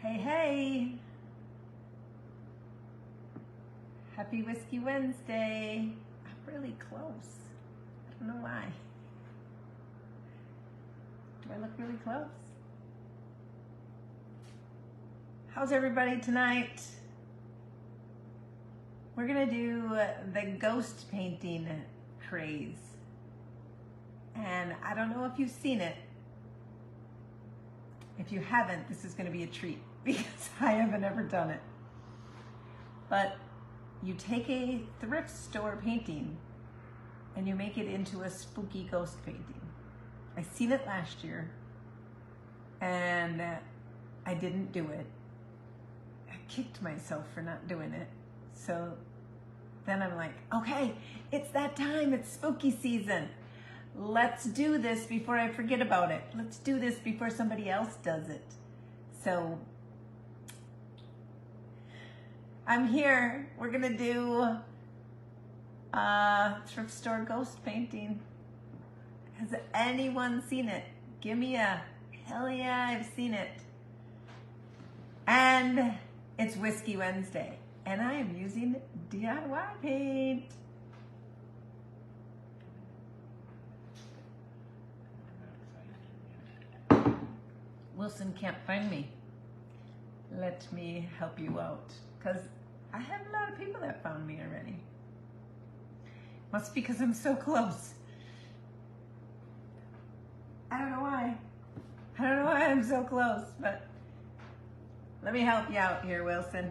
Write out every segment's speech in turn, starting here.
Hey, hey. Happy Whiskey Wednesday. I'm really close. I don't know why. Do I look really close? How's everybody tonight? We're gonna do the ghost painting craze. And I don't know if you've seen it. If you haven't, this is gonna be a treat because I haven't ever done it. But you take a thrift store painting and you make it into a spooky ghost painting. I seen it last year and I didn't do it. I kicked myself for not doing it. So then I'm like, okay, it's that time, it's spooky season. Let's do this before I forget about it. Let's do this before somebody else does it. So I'm here. We're gonna do thrift store ghost painting. Has anyone seen it? Give me a hell yeah, I've seen it. And it's Whiskey Wednesday, and I am using DIY paint. Wilson can't find me. Let me help you out, because I have a lot of people that found me already. Must be because I'm so close. I don't know why. I don't know why I'm so close, but let me help you out here, Wilson.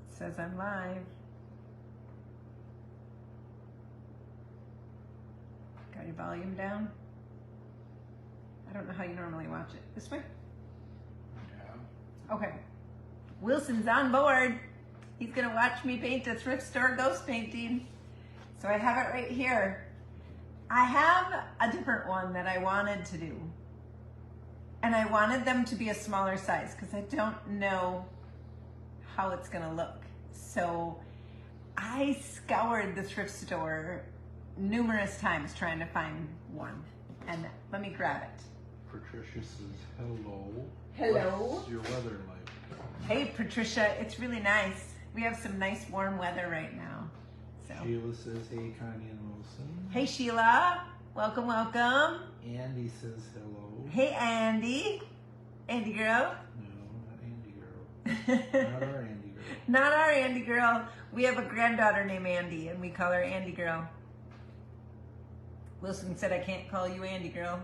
It says I'm live. Got your volume down? I don't know how you normally watch it. This way? Yeah. Okay. Wilson's on board. He's gonna watch me paint a thrift store ghost painting. So I have it right here. I have a different one that I wanted to do. And I wanted them to be a smaller size because I don't know how it's gonna look. So I scoured the thrift store numerous times trying to find one. And let me grab it. Patricia says hello. Hello. What's your weather like? Hey Patricia, it's really nice. We have some nice warm weather right now. So. Sheila says hey Connie and Wilson. Hey Sheila, welcome, welcome. Andy says hello. Hey Andy. Andy girl. No, not Andy girl. Not our Andy girl. Not our Andy girl. We have a granddaughter named Andy and we call her Andy girl. Wilson said I can't call you Andy girl.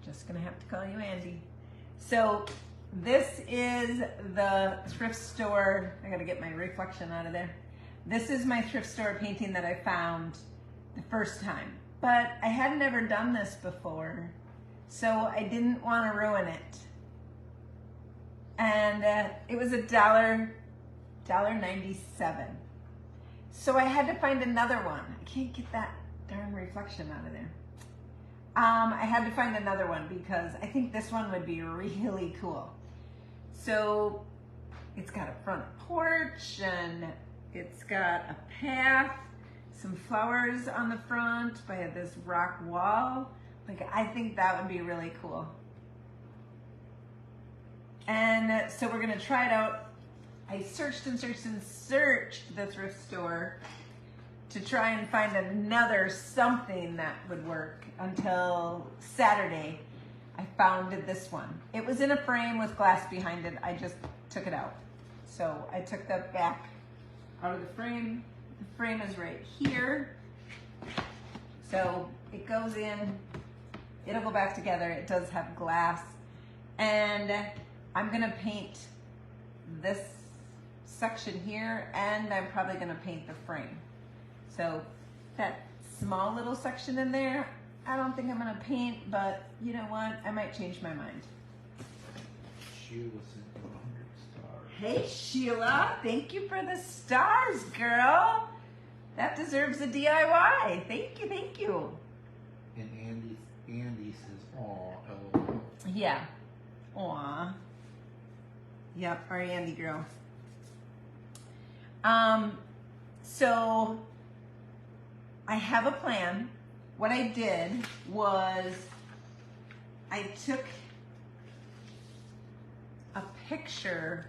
Just gonna have to call you Andy. So this is the thrift store. I gotta get my reflection out of there. This is my thrift store painting that I found the first time, but I had never done this before, so I didn't want to ruin it. And it was $1.97. So I had to find another one. I can't get that darn reflection out of there. I had to find another one because I think this one would be really cool. So it's got a front porch and it's got a path, some flowers on the front by this rock wall. Like, I think that would be really cool. And so we're gonna try it out. I searched and searched and searched the thrift store to try and find another something that would work until Saturday. I found this one. It was in a frame with glass behind it. I just took it out. So I took the back out of the frame. The frame is right here. So it goes in, it'll go back together. It does have glass. And I'm gonna paint this section here and I'm probably gonna paint the frame. So that small little section in there, I don't think I'm gonna paint, but you know what? I might change my mind. Sheila sent you 100 stars. Hey Sheila, thank you for the stars, girl. That deserves a DIY. Thank you, thank you. And Andy says, aw, LOL. Yeah. Aw. Yep, our Andy girl. So I have a plan. What I did was I took a picture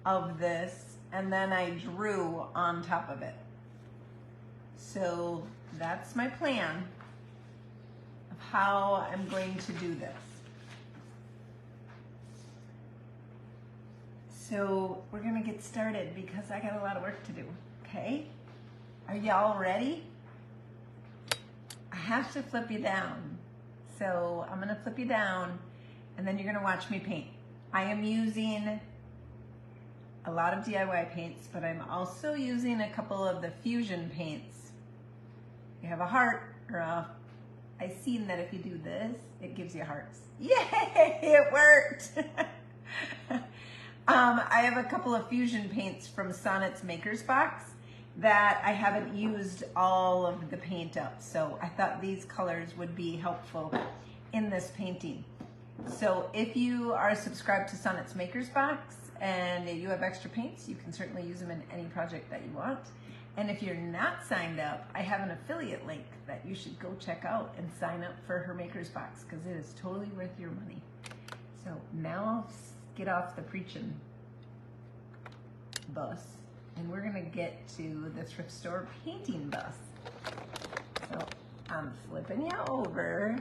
of this and then I drew on top of it. So that's my plan of how I'm going to do this. So we're gonna get started because I got a lot of work to do, okay? Are y'all ready? I have to flip you down. So I'm gonna flip you down and then you're gonna watch me paint. I am using a lot of DIY paints, but I'm also using a couple of the fusion paints. You have a heart, or I've seen that if you do this, it gives you hearts. Yay, it worked. I have a couple of fusion paints from Sonnet's Maker's Box that I haven't used all of the paint up. So I thought these colors would be helpful in this painting. So if you are subscribed to Sonnet's Maker's Box and you have extra paints, you can certainly use them in any project that you want. And if you're not signed up, I have an affiliate link that you should go check out and sign up for her Maker's Box because it is totally worth your money. So now I'll get off the preaching bus and we're gonna get to the thrift store painting bus. So I'm flipping you over.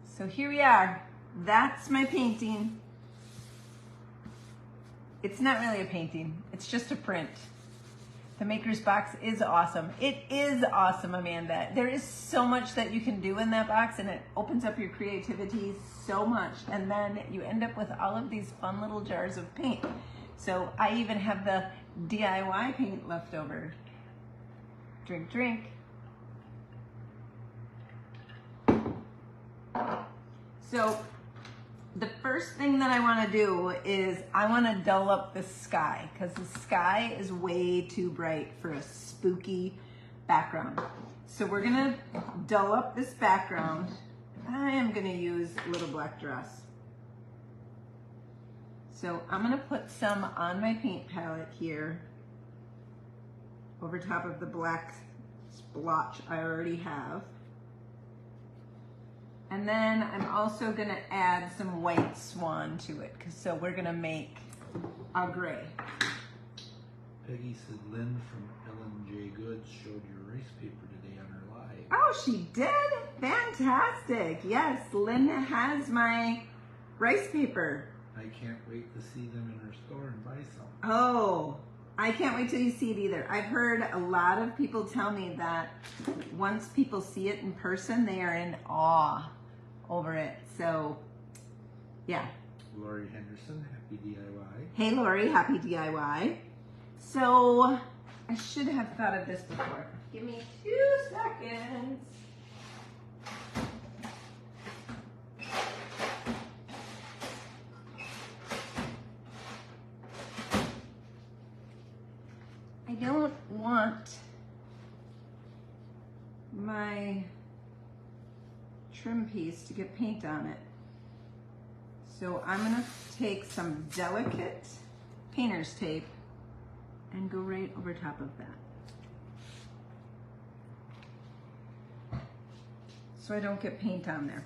So here we are. That's my painting. It's not really a painting, it's just a print. The Maker's Box is awesome. It is awesome, Amanda. There is so much that you can do in that box and it opens up your creativity so much. And then you end up with all of these fun little jars of paint. So I even have the DIY paint left over. Drink, drink. So the first thing that I want to do is I want to dull up the sky because the sky is way too bright for a spooky background. So we're going to dull up this background. I am going to use Little Black Dress. So I'm going to put some on my paint palette here over top of the black splotch I already have. And then I'm also gonna add some white swan to it, so we're gonna make a gray. Peggy said Lynn from J Goods showed your rice paper today on her live. Oh, she did? Fantastic. Yes, Lynn has my rice paper. I can't wait to see them in her store and buy some. Oh, I can't wait till you see it either. I've heard a lot of people tell me that once people see it in person, they are in awe over it. So, yeah. Lori Henderson, happy DIY. Hey, Lori, happy DIY. So, I should have thought of this before. Give me 2 seconds. I don't want my trim piece to get paint on it. So I'm gonna take some delicate painter's tape and go right over top of that. So I don't get paint on there.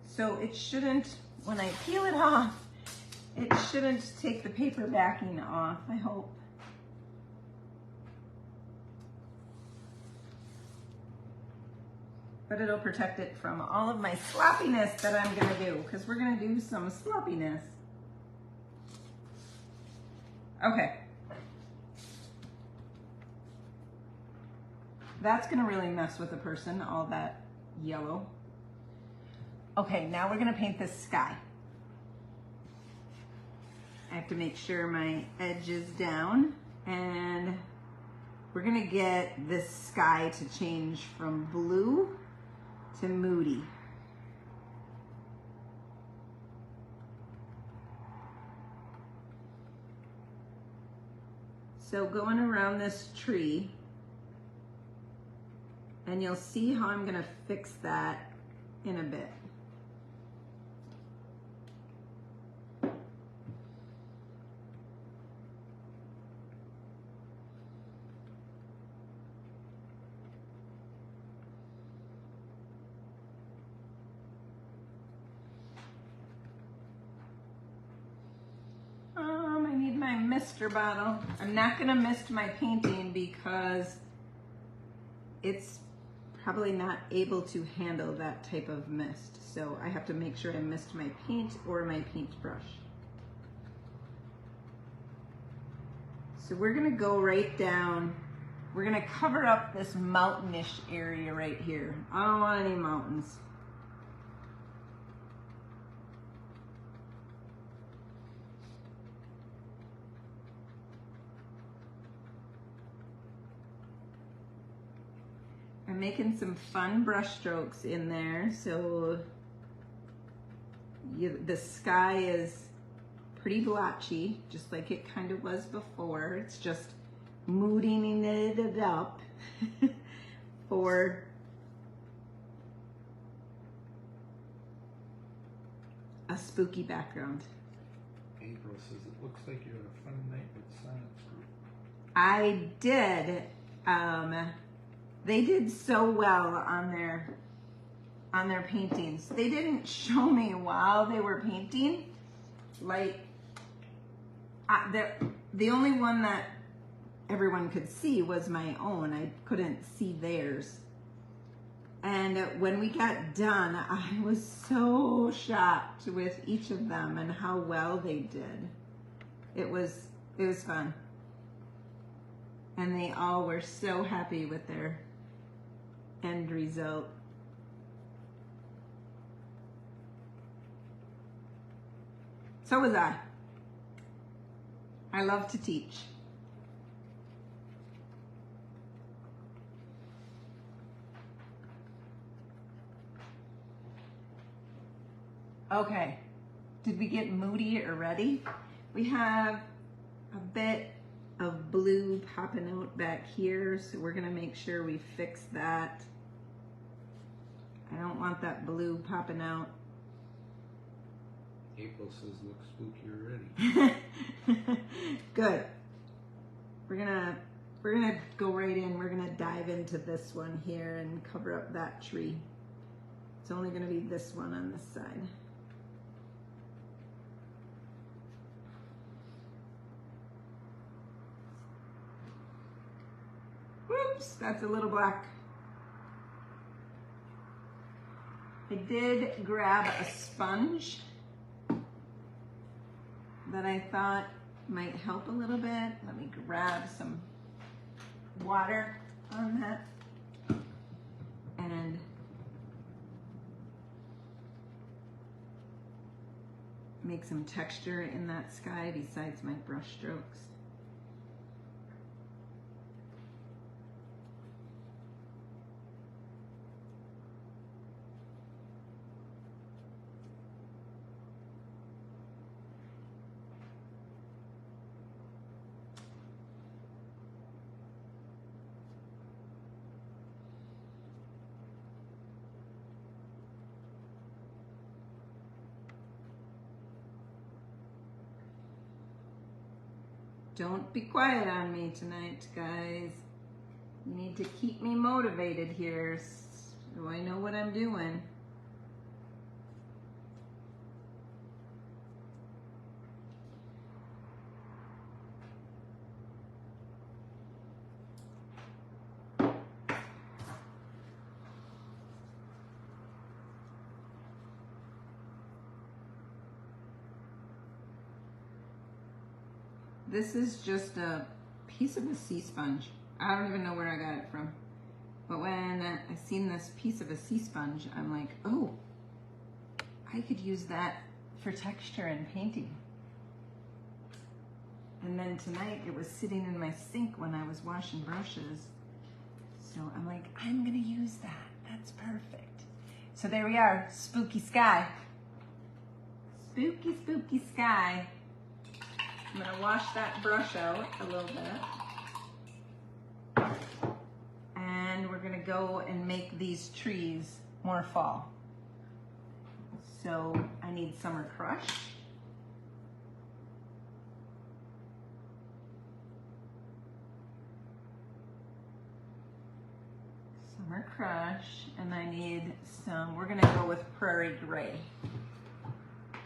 So it shouldn't, when I peel it off, it shouldn't take the paper backing off, I hope. But it'll protect it from all of my sloppiness that I'm gonna do, because we're gonna do some sloppiness. Okay. That's gonna really mess with a person, all that yellow. Okay, now we're gonna paint this sky. I have to make sure my edge is down, and we're gonna get this sky to change from blue to moody. So going around this tree, and you'll see how I'm gonna fix that in a bit. I need my mister bottle. I'm not gonna mist my painting because it's probably not able to handle that type of mist. So I have to make sure I mist my paint or my paintbrush. So we're gonna go right down. We're gonna cover up this mountainish area right here. I don't want any mountains. I'm making some fun brush strokes in there, so the sky is pretty blotchy, just like it kind of was before. It's just mooding it up for a spooky background. April says it looks like you had a fun night with science group. I did. They did so well on their paintings. They didn't show me while they were painting. Like, the only one that everyone could see was my own. I couldn't see theirs. And when we got done, I was so shocked with each of them and how well they did. It was fun. And they all were so happy with their end result. So was I. I love to teach. Okay, did we get moody already? We have a bit of blue popping out back here, so we're gonna make sure we fix that. I don't want that blue popping out. April says look spooky already. Good. We're gonna go right in. We're gonna dive into this one here and cover up that tree. It's only gonna be this one on this side. Whoops, that's a little black. I did grab a sponge that I thought might help a little bit. Let me grab some water on that and make some texture in that sky besides my brush strokes. Don't be quiet on me tonight, guys. You need to keep me motivated here so I know what I'm doing. This is just a piece of a sea sponge. I don't even know where I got it from. But when I seen this piece of a sea sponge, I'm like, oh, I could use that for texture and painting. And then tonight it was sitting in my sink when I was washing brushes. So I'm like, I'm gonna use that. That's perfect. So there we are, spooky sky. Spooky, spooky sky. I'm gonna wash that brush out a little bit. go and make these trees more fall. So I need Summer Crush. Summer Crush, and I need some, we're gonna go with Prairie Gray.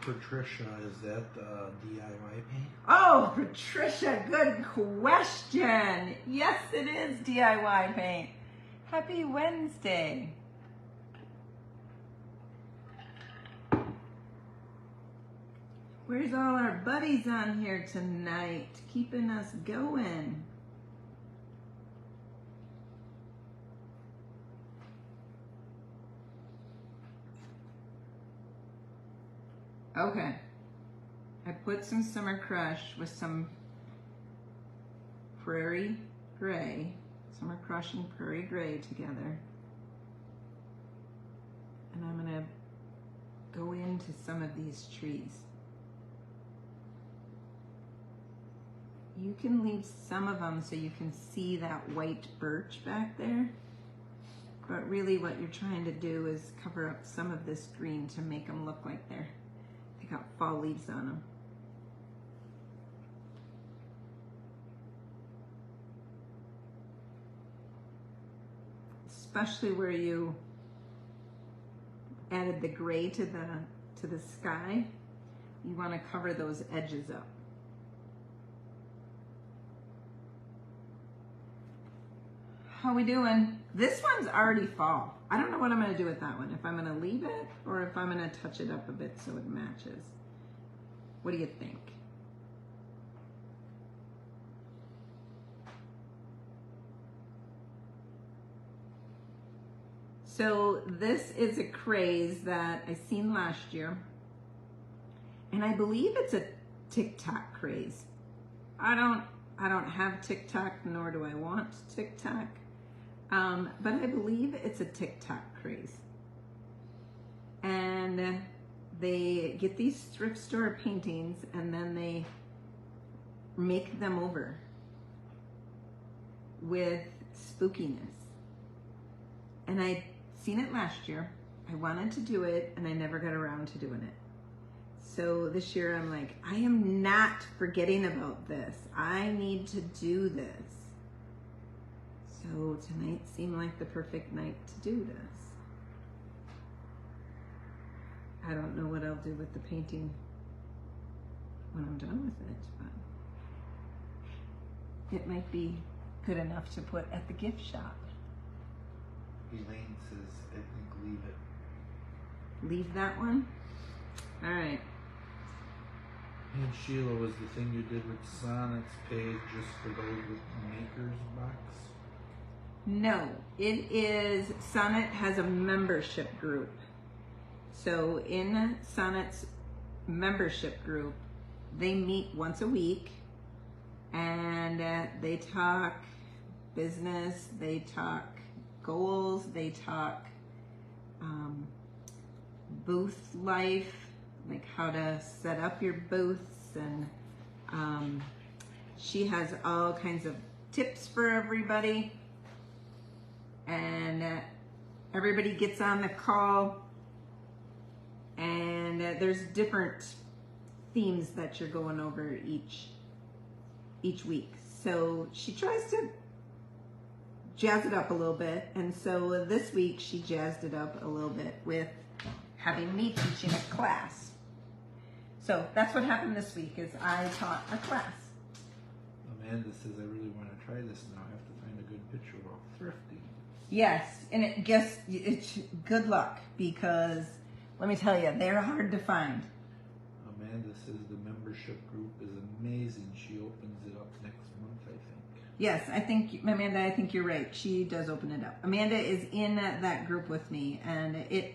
Patricia, is that DIY paint? Oh, Patricia, good question. Yes, it is DIY paint. Happy Wednesday. Where's all our buddies on here tonight, keeping us going? Okay, I put some Summer Crush with some Prairie Gray, Summer Crush and Prairie Gray together. And I'm gonna go into some of these trees. You can leave some of them so you can see that white birch back there. But really what you're trying to do is cover up some of this green to make them look like they got fall leaves on them. Especially where you added the gray to the sky, you want to cover those edges up. How we doing? This one's already fall. I don't know what I'm going to do with that one. If I'm going to leave it or if I'm going to touch it up a bit so it matches. What do you think? So this is a craze that I seen last year. And I believe it's a TikTok craze. I don't have TikTok, nor do I want TikTok. But I believe it's a TikTok craze. And they get these thrift store paintings and then they make them over with spookiness. And I'd seen it last year. I wanted to do it and I never got around to doing it. So this year I'm like, I am not forgetting about this. I need to do this. So tonight seemed like the perfect night to do this. I don't know what I'll do with the painting when I'm done with it, but it might be good enough to put at the gift shop. Elaine says, I think leave it. Leave that one? All right. And Sheila, was the thing you did with Sonnet's page just for those with Maker's box? No, it is, Sonnet has a membership group. So in Sonnet's membership group, they meet once a week and they talk business, they talk goals, they talk booth life, like how to set up your booths, and she has all kinds of tips for everybody, and everybody gets on the call, and there's different themes that you're going over each week. So she tries to jazz it up a little bit, and so this week she jazzed it up a little bit with having me teaching a class. So that's what happened this week, is I taught a class. Amanda says, I really want to try this now. I have to find a good picture while thrifting. Yes, and it's good luck, because let me tell you, they're hard to find. Amanda says the membership group is amazing. She opens it up next month, I think. Yes, I think, Amanda, I think you're right. She does open it up. Amanda is in that group with me, and it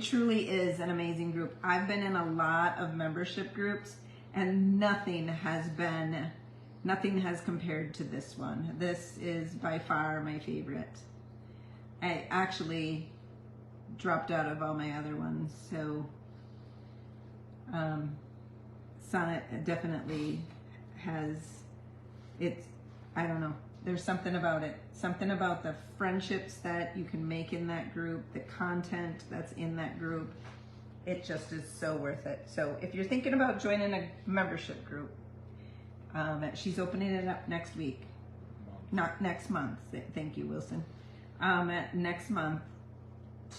truly is an amazing group. I've been in a lot of membership groups, and nothing has compared to this one. This is by far my favorite. I actually dropped out of all my other ones, so Sonnet definitely has, I don't know, There's something about it. Something about the friendships that you can make in that group, the content that's in that group. It just is so worth it. So if you're thinking about joining a membership group, she's opening it up next week. Not next month. Thank you, Wilson. Next month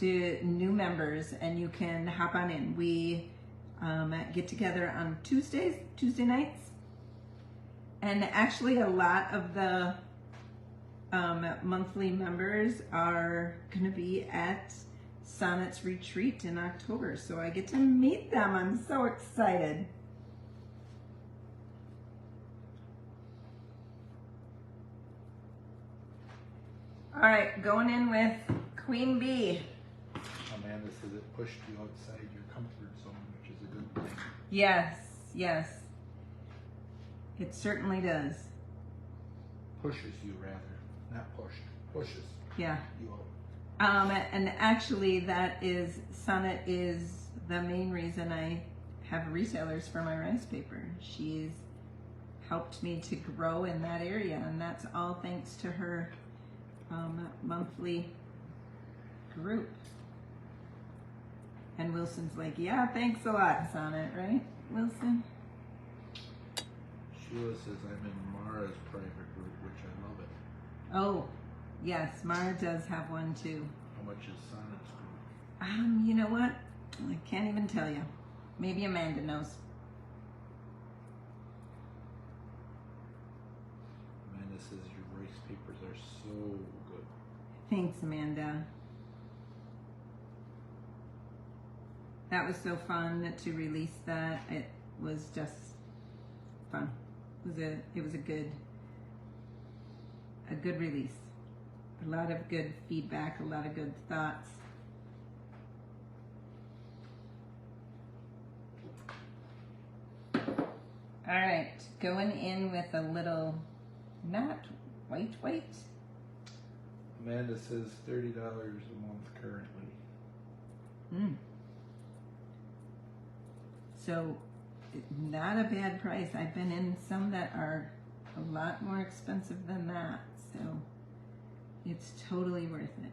to new members, and you can hop on in. We get together on Tuesday nights. And actually a lot of the monthly members are gonna be at Sonnet's retreat in October. So I get to meet them. I'm so excited. All right, going in with Queen Bee. Amanda says it pushed you outside your comfort zone, which is a good thing. Yes, yes. It certainly does. Pushes you rather, not pushed. Pushes Yeah. you out. And actually that is, Sonnet is the main reason I have resellers for my rice paper. She's helped me to grow in that area, and that's all thanks to her monthly group. And Wilson's like, yeah, thanks a lot, Sonnet, right, Wilson? Sheila says I'm in Mara's private group, which I love it. Oh, yes, Mara does have one too. How much is Sonnet's group? You know what? I can't even tell you. Maybe Amanda knows. Amanda says your rice papers are so good. Thanks, Amanda. That was so fun to release that. It was just fun. It was a good release. A lot of good feedback, a lot of good thoughts. All right, going in with a little, not white. Amanda says $30 a month currently. So, not a bad price. I've been in some that are a lot more expensive than that, so it's totally worth it.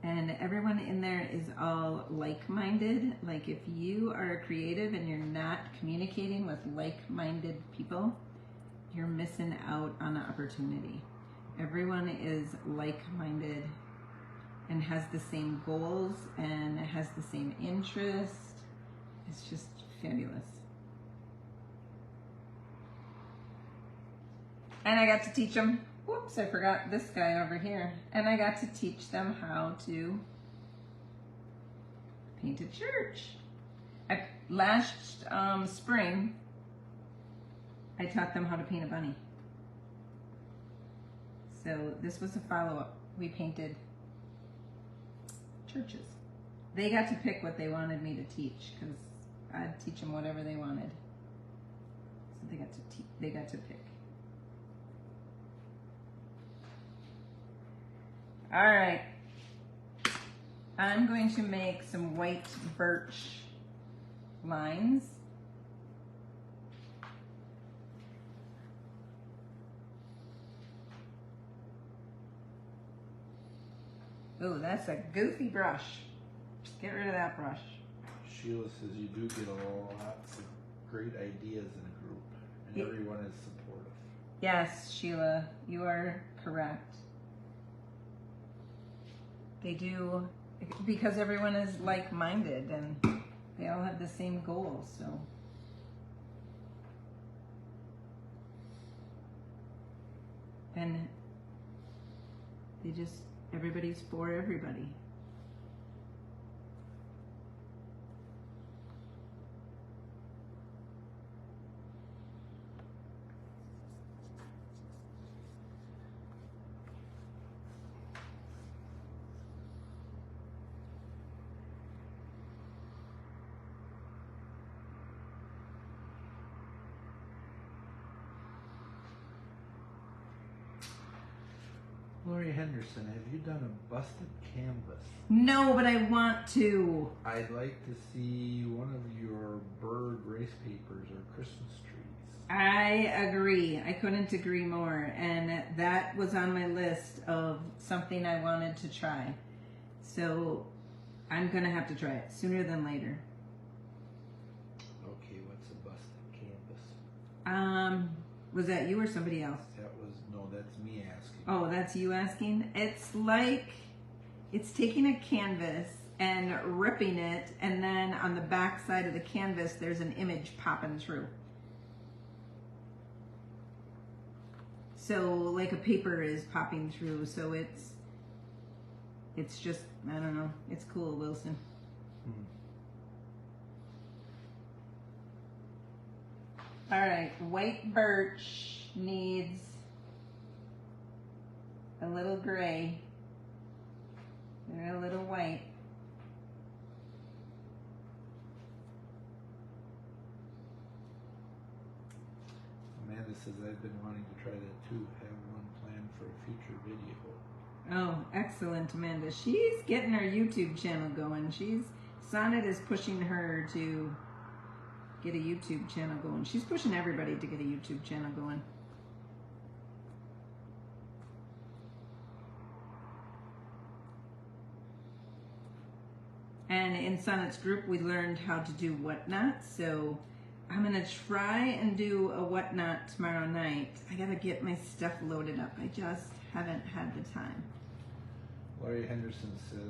And everyone in there is all like-minded. Like if you are a creative and you're not communicating with like-minded people, you're missing out on an opportunity. Everyone is like-minded and has the same goals and has the same interest. It's just fabulous. And I got to teach them, whoops, I forgot this guy over here. And I got to teach them how to paint a church. Last spring, I taught them how to paint a bunny. So this was a follow-up. We painted churches. They got to pick what they wanted me to teach because I'd teach them whatever they wanted. So they got to pick. All right. I'm going to make some white birch lines. Ooh, that's a goofy brush. Get rid of that brush. Sheila says you do get lots of great ideas in a group, and everyone is supportive. Yes, Sheila, you are correct. They do, because everyone is like-minded and they all have the same goals, so. And they just, everybody's for everybody. Lori Henderson, have you done a busted canvas. No, but I want to. I'd like to see one of your bird race papers or Christmas trees. I agree. I couldn't agree more. And that was on my list of something I wanted to try. So I'm going to have to try it sooner than later. Okay, what's a busted canvas? Was that you or somebody else? No, that's me asking. Oh, that's you asking? It's like, it's taking a canvas and ripping it, and then on the back side of the canvas, there's an image popping through. So like a paper is popping through, so it's just, I don't know, it's cool, Wilson. All right, white birch needs a little gray. They're a little white. Amanda says I've been wanting to try that too. Have one planned for a future video. Oh, excellent, Amanda. She's getting her YouTube channel going. Sonnet is pushing her to get a YouTube channel going. She's pushing everybody to get a YouTube channel going. And in Sonnet's group, we learned how to do whatnot. So I'm gonna try and do a whatnot tomorrow night. I gotta get my stuff loaded up. I just haven't had the time. Laurie Henderson said,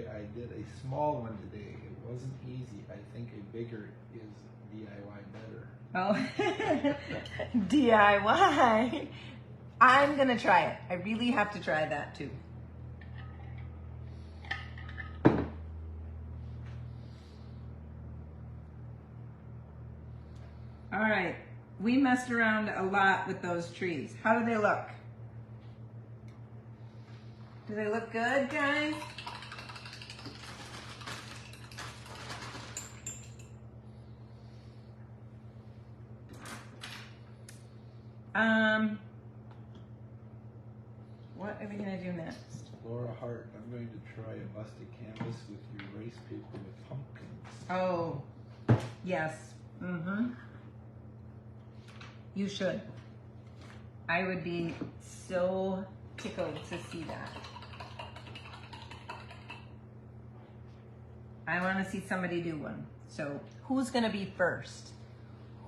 I did a small one today. It wasn't easy. I think a bigger is DIY better. Oh, DIY. I'm gonna try it. I really have to try that too. All right, we messed around a lot with those trees. How do they look? Do they look good, guys? What are we gonna do next? Laura Hart, I'm going to try a busted canvas with your race paper with pumpkins. Oh, yes. Mm-hmm. You should. I would be so tickled to see that. I want to see somebody do one. So who's going to be first?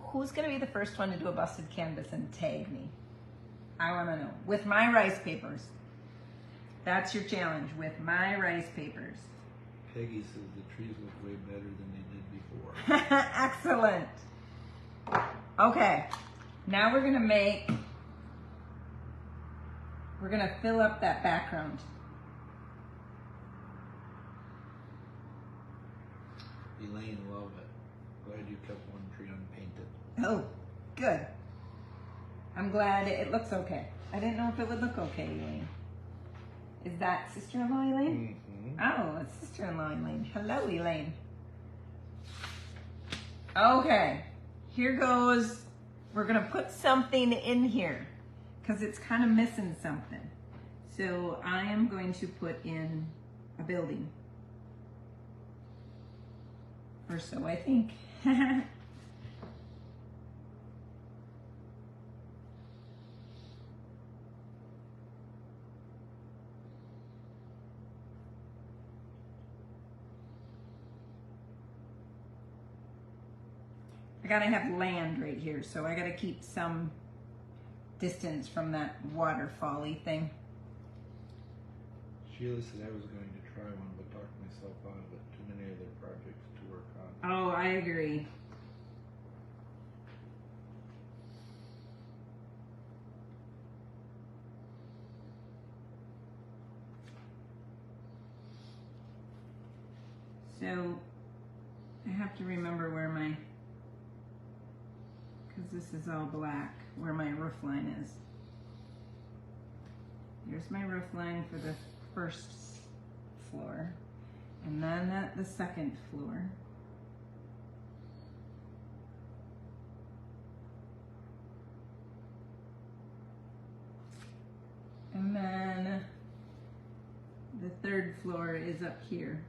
Who's going to be the first one to do a busted canvas and tag me? I want to know. With my rice papers. That's your challenge, with my rice papers. Peggy says the trees look way better than they did before. Excellent. Okay. Now we're gonna fill up that background. Elaine, love it. Glad you kept one tree unpainted. Oh, good. I'm glad it looks okay. I didn't know if it would look okay, Elaine. Is that sister-in-law Elaine? Mm-hmm. Oh, it's sister-in-law Elaine. Hello, Elaine. Okay, here goes. We're gonna put something in here because it's kind of missing something. So I am going to put in a building. Or so I think. I gotta have land right here, so I gotta keep some distance from that waterfall-y thing. Sheila said I was going to try one, but talked myself out of it. Too many other projects to work on. Oh, I agree. So I have to remember where because this is all black, where my roof line is. Here's my roof line for the first floor, and then the second floor. And then The third floor is up here.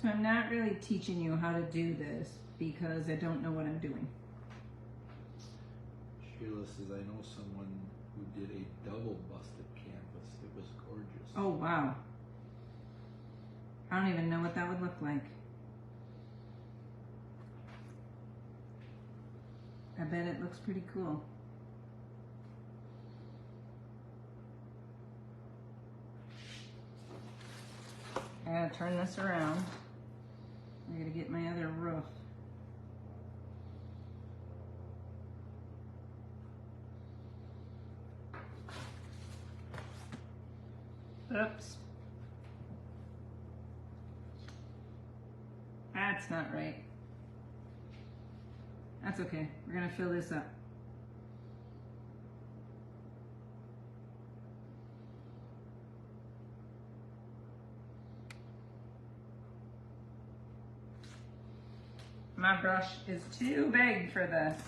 So I'm not really teaching you how to do this because I don't know what I'm doing. Sheila says, I know someone who did a double busted canvas. It was gorgeous. Oh, wow. I don't even know what that would look like. I bet it looks pretty cool. I gotta turn this around. I gotta get my other roof. Oops. That's not right. That's okay. We're gonna fill this up. My brush is too big for this.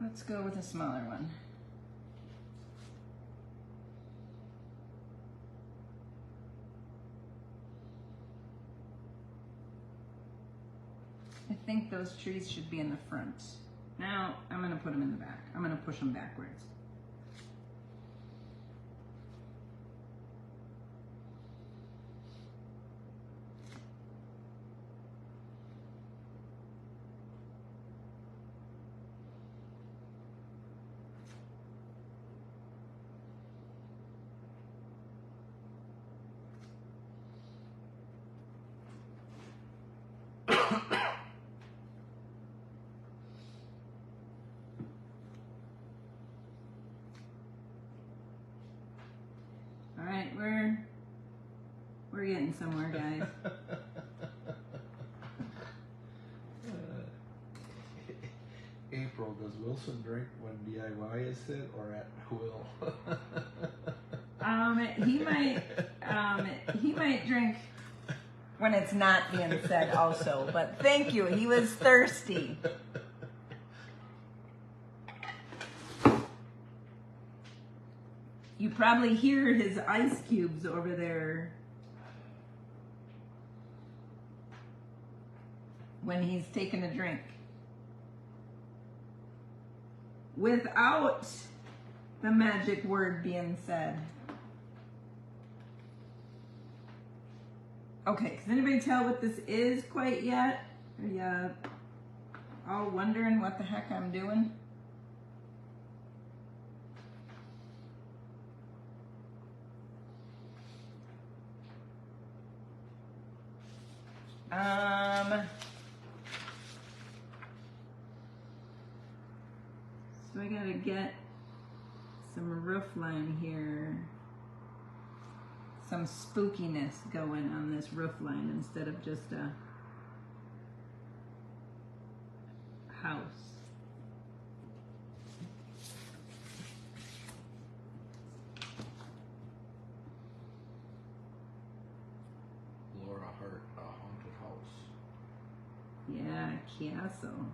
Let's go with a smaller one. I think those trees should be in the front. Now I'm gonna put them in the back. I'm gonna push them backwards. All right, we're getting somewhere, guys. April, does Wilson drink when DIY is it or at will? He might drink when it's not being said also, but thank you, he was thirsty. You probably hear his ice cubes over there when he's taking a drink. Without the magic word being said. Okay, does anybody tell what this is quite yet? Are you all wondering what the heck I'm doing? So I gotta get some roof line here, some spookiness going on this roof line instead of just a house. Laura Hart, a haunted house. Yeah, castle.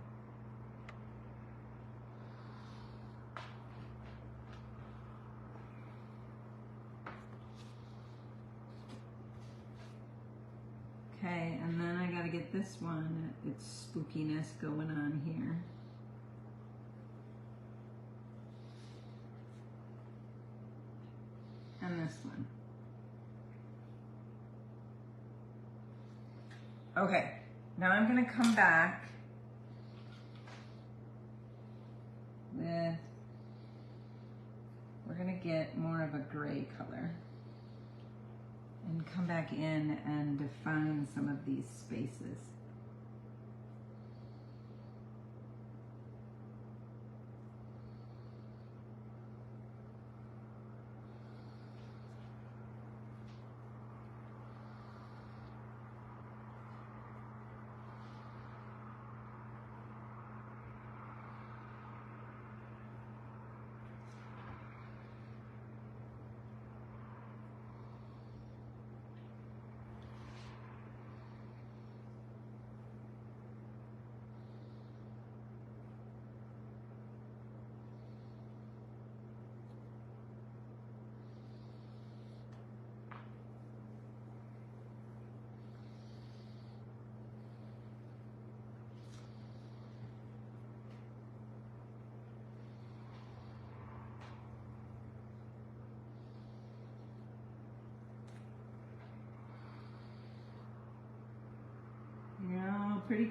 Okay, and then I gotta get this one, its spookiness going on here. And this one. Okay, now I'm gonna come back with, we're gonna get more of a gray color. And come back in and define some of these spaces.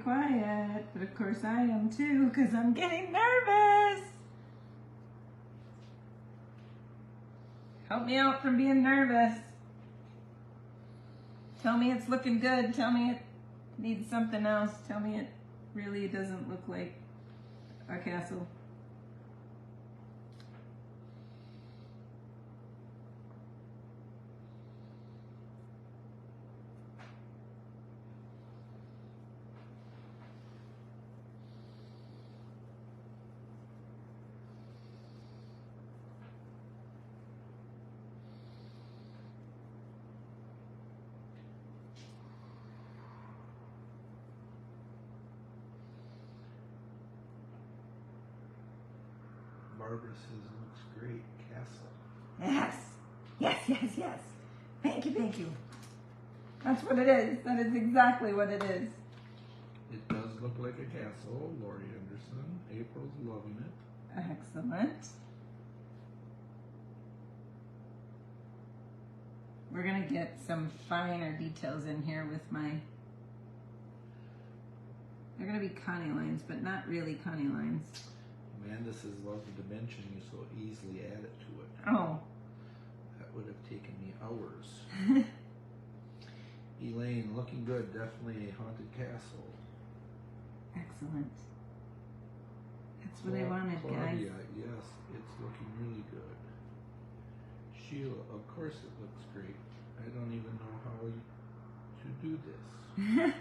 quiet, but of course I am too, because I'm getting nervous. Help me out from being nervous. Tell me it's looking good. Tell me it needs something else. Tell me it really doesn't look like a castle. Barbara says looks great, castle. Yes, yes, yes, yes. Thank you, thank you. That's what it is. That is exactly what it is. It does look like a castle. Lori Anderson. April's loving it. Excellent. We're gonna get some finer details in here with my, they're gonna be Connie lines, but not really Connie lines. Amanda says love the dimension you so easily added to it. Oh. That would have taken me hours. Elaine, looking good. Definitely a haunted castle. Excellent. That's what I wanted, Claudia, guys. yes, it's looking really good. Sheila, of course it looks great. I don't even know how to do this.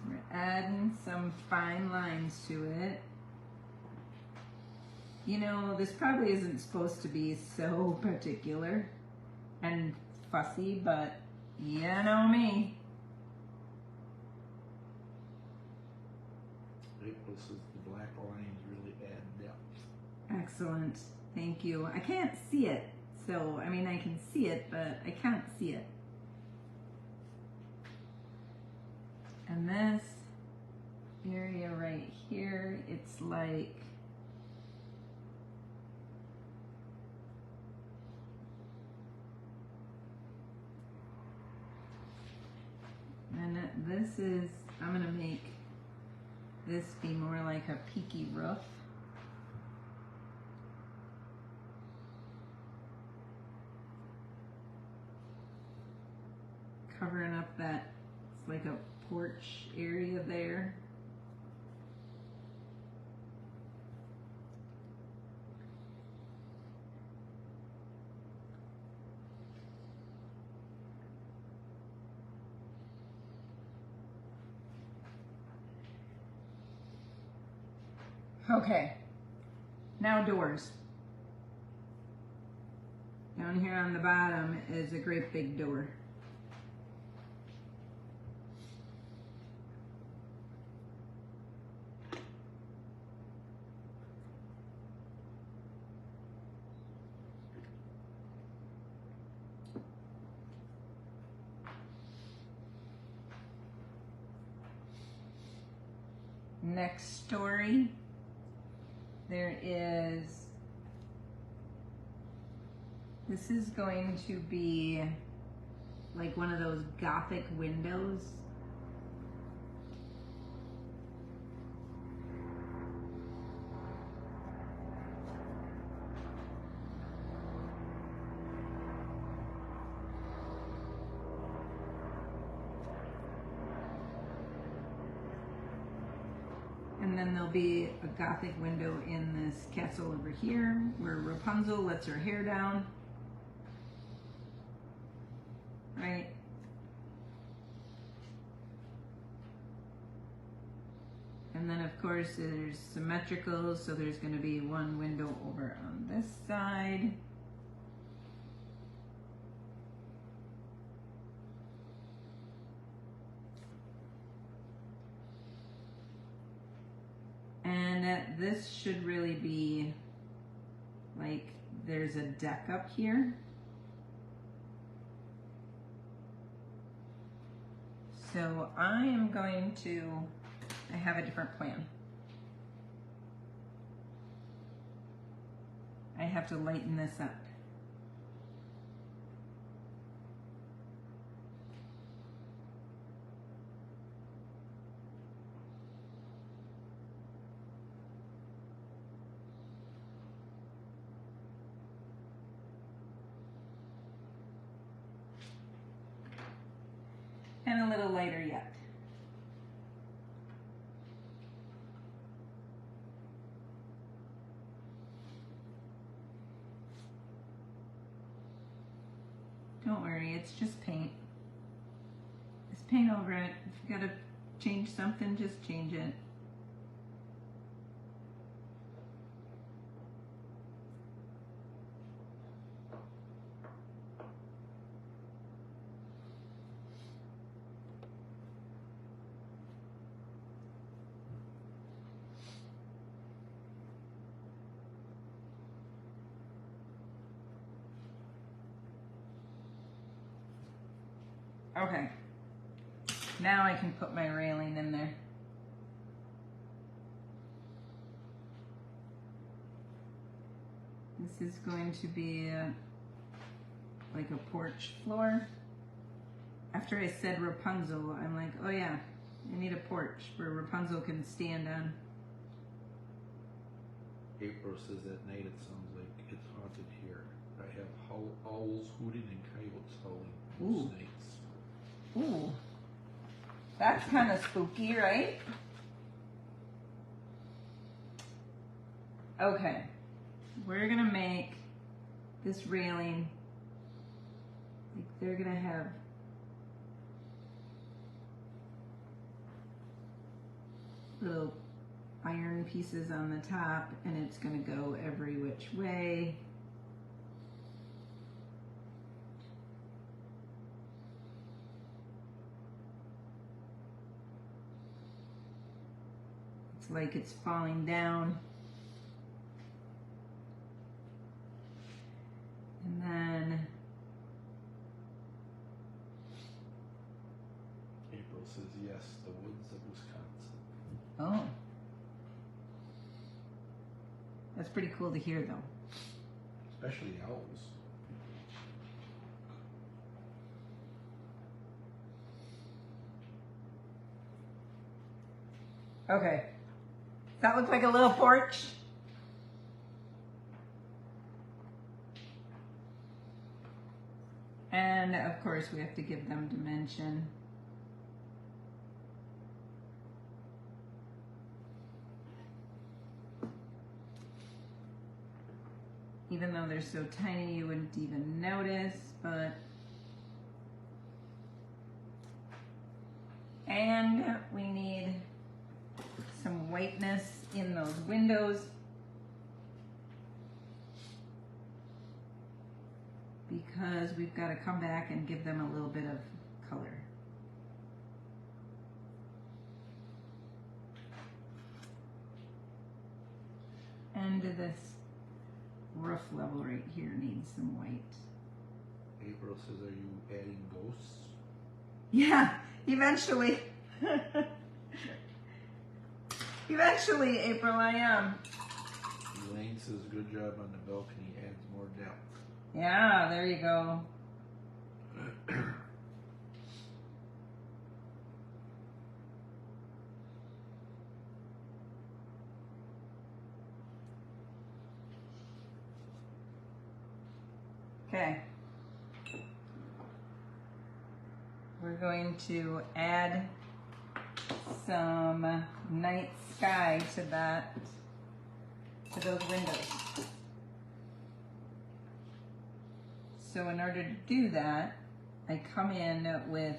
We're adding some fine lines to it. You know, this probably isn't supposed to be so particular and fussy, but you know me. April says the black lines really add depth. Excellent. Thank you. I can't see it. So, I mean, I can see it, but I can't see it. And this area right here, it's like, and this is, I'm gonna make this be more like a peaky roof. Covering up that, it's like a porch area there. Okay, now doors. Down here on the bottom is a great big door. Next story, there is, this is going to be like one of those Gothic windows. And then there'll be a Gothic window in this castle over here where Rapunzel lets her hair down. Right? And then of course there's symmetrical, so there's going to be one window over on this side. And this should really be like, there's a deck up here. So I am going to, I have a different plan. I have to lighten this up. And a little lighter yet. Don't worry, it's just paint. Just paint over it. If you gotta change something, just change it. Okay, now I can put my railing in there. This is going to be like a porch floor. After I said Rapunzel, I'm like, oh yeah, I need a porch where Rapunzel can stand on. April says at night it sounds like it's haunted here. I have owls hooting and coyotes howling most nights. Ooh, that's kind of spooky, right? Okay, we're gonna make this railing, like they're gonna have little iron pieces on the top, and it's gonna go every which way. Like it's falling down. And then April says yes, the woods of Wisconsin. oh, that's pretty cool to hear though. Especially owls. Okay. That looks like a little porch. And of course we have to give them dimension. Even though they're so tiny you wouldn't even notice, but. And we need some whiteness in those windows because we've got to come back and give them a little bit of color. And this roof level right here needs some white. April says, are you adding ghosts? Yeah, eventually. Eventually, April, I am. Elaine says, good job on the balcony, adds more depth. Yeah, there you go. Okay. We're going to add some night sky to that, to those windows. So in order to do that, I come in with,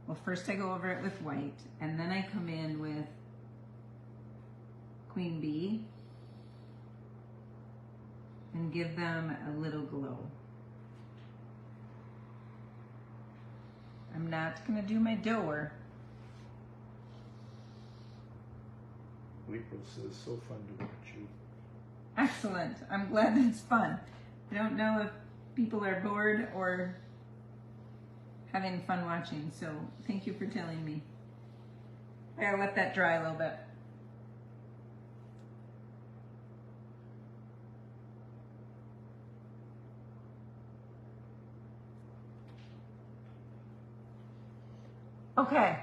well, first I go over it with white, and then I come in with Queen Bee and give them a little glow. I'm not gonna do my door. April says, so fun to watch you. Excellent. I'm glad that's fun. I don't know if people are bored or having fun watching, so thank you for telling me. I gotta let that dry a little bit. Okay.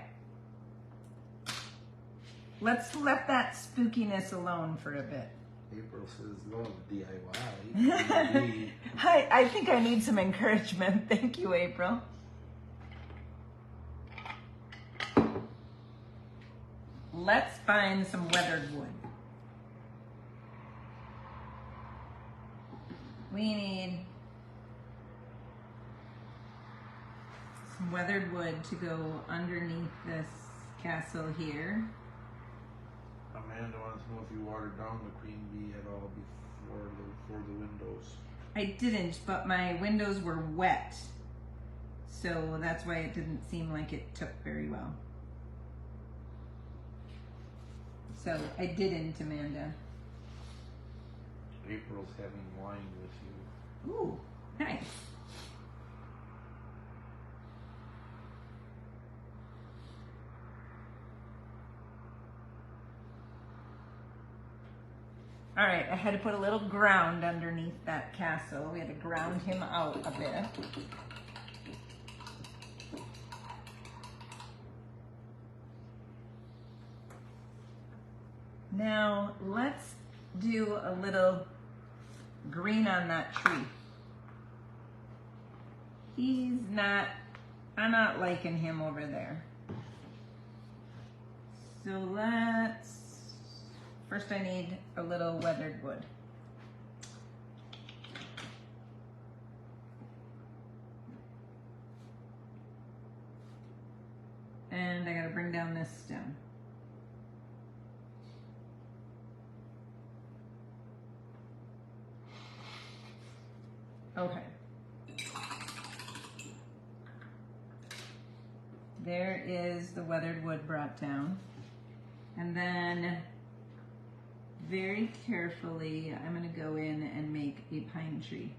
Let's let that spookiness alone for a bit. April says love DIY. I think I need some encouragement. Thank you, April. Let's find some weathered wood. We need some weathered wood to go underneath this castle here. Amanda wants to know if you watered down the queen bee at all before the windows. I didn't, but my windows were wet, so that's why it didn't seem like it took very well. So I didn't, Amanda. April's having wine with you. Ooh, nice. All right, I had to put a little ground underneath that castle. We had to ground him out a bit. Now, let's do a little green on that tree. I'm not liking him over there. So first I need a little weathered wood. And I gotta bring down this stem. Okay. There is the weathered wood brought down. And then very carefully, I'm gonna go in and make a pine tree.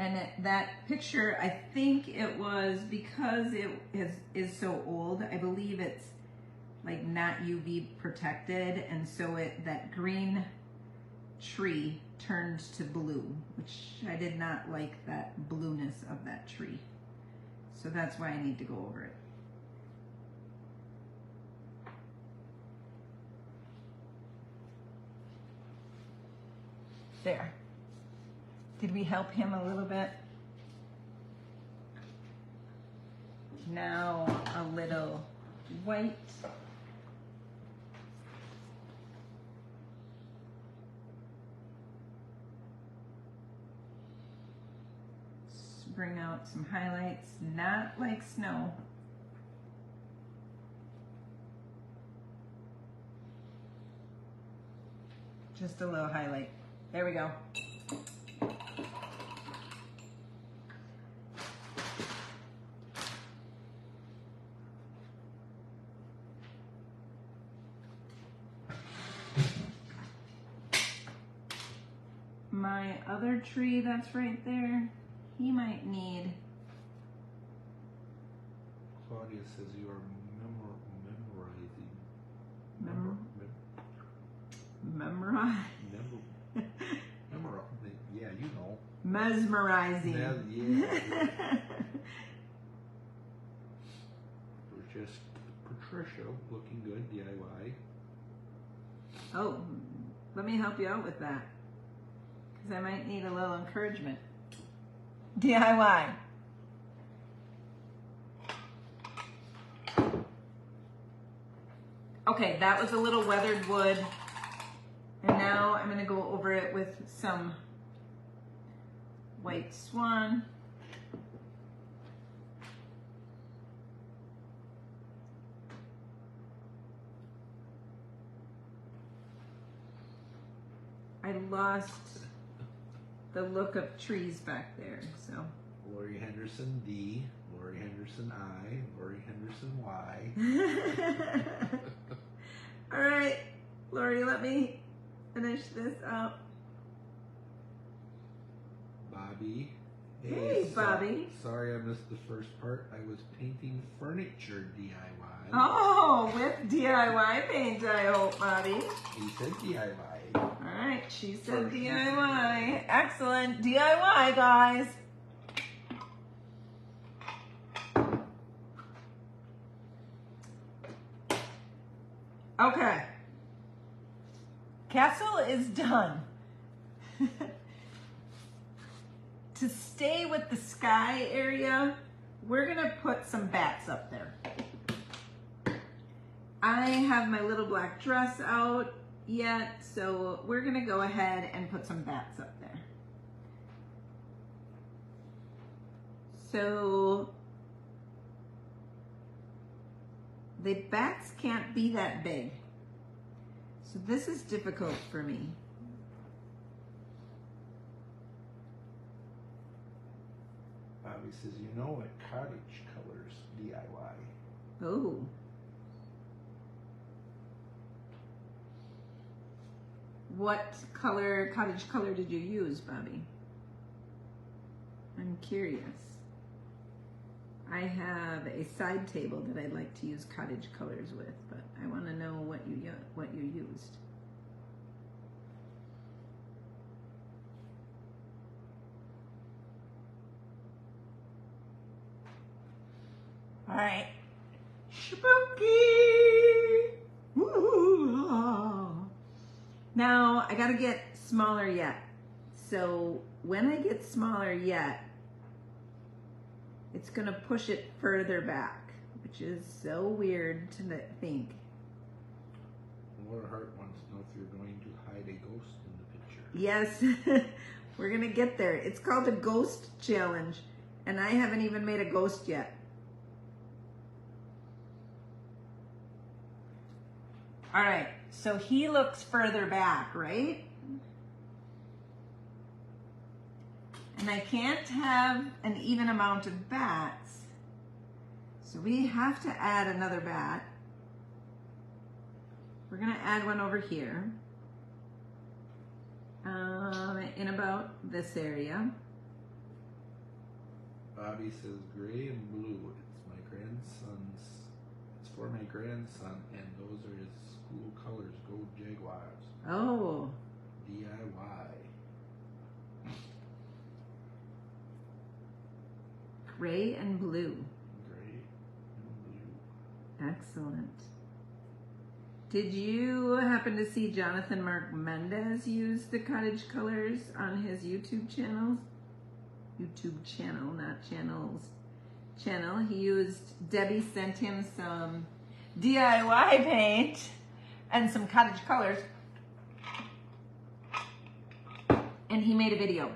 And that picture, I think it was because it is so old, I believe it's like not UV protected, and so that green tree turned to blue, which I did not like that blueness of that tree. So that's why I need to go over it. There. Did we help him a little bit? Now a little white. Bring out some highlights, not like snow. Just a little highlight. There we go. My other tree that's right there, he might need. Claudia says you are Memorize. Yeah, you know. Mesmerizing. Yeah. We're just Patricia, looking good, DIY. Oh, let me help you out with that, because I might need a little encouragement. DIY. Okay, that was a little weathered wood. And now I'm gonna go over it with some white swan. I lost the look of trees back there, so. Lori Henderson D, Lori Henderson I, Lori Henderson Y. All right, Lori, let me finish this up. Bobby. Hey, Bobby. Sorry I missed the first part. I was painting furniture DIY. Oh, with DIY paint, I hope, Bobby. He said DIY. All right, she said DIY. Excellent. DIY, guys. Okay. Castle is done. To stay with the sky area, we're gonna put some bats up there. I have my little black dress out yet, so we're gonna go ahead and put some bats up there. So the bats can't be that big. So this is difficult for me. Bobby says, you know what? Cottage Colors DIY. Oh. What color, cottage color did you use, Bobby? I'm curious. I have a side table that I'd like to use cottage colors with, but I want to know what you used. All right. Spooky! Woo-hoo. Now, I gotta get smaller yet. So when I get smaller yet, it's gonna push it further back, which is so weird to think. Warheart wants to know if you're going to hide a ghost in the picture. Yes, we're gonna get there. It's called a ghost challenge, and I haven't even made a ghost yet. All right, so he looks further back, right? And I can't have an even amount of bats, so we have to add another bat. We're gonna add one over here, in about this area. Bobby says gray and blue. It's my grandson's. It's for my grandson, and those are his school colors. Go Jaguars. Oh. DIY. Gray and blue. Gray and blue. Excellent. Did you happen to see Jonathan Mark Mendez use the Cottage Colors on his YouTube channels? YouTube channel, not channels. Channel. He used, Debbie sent him some DIY paint and some Cottage Colors, and he made a video.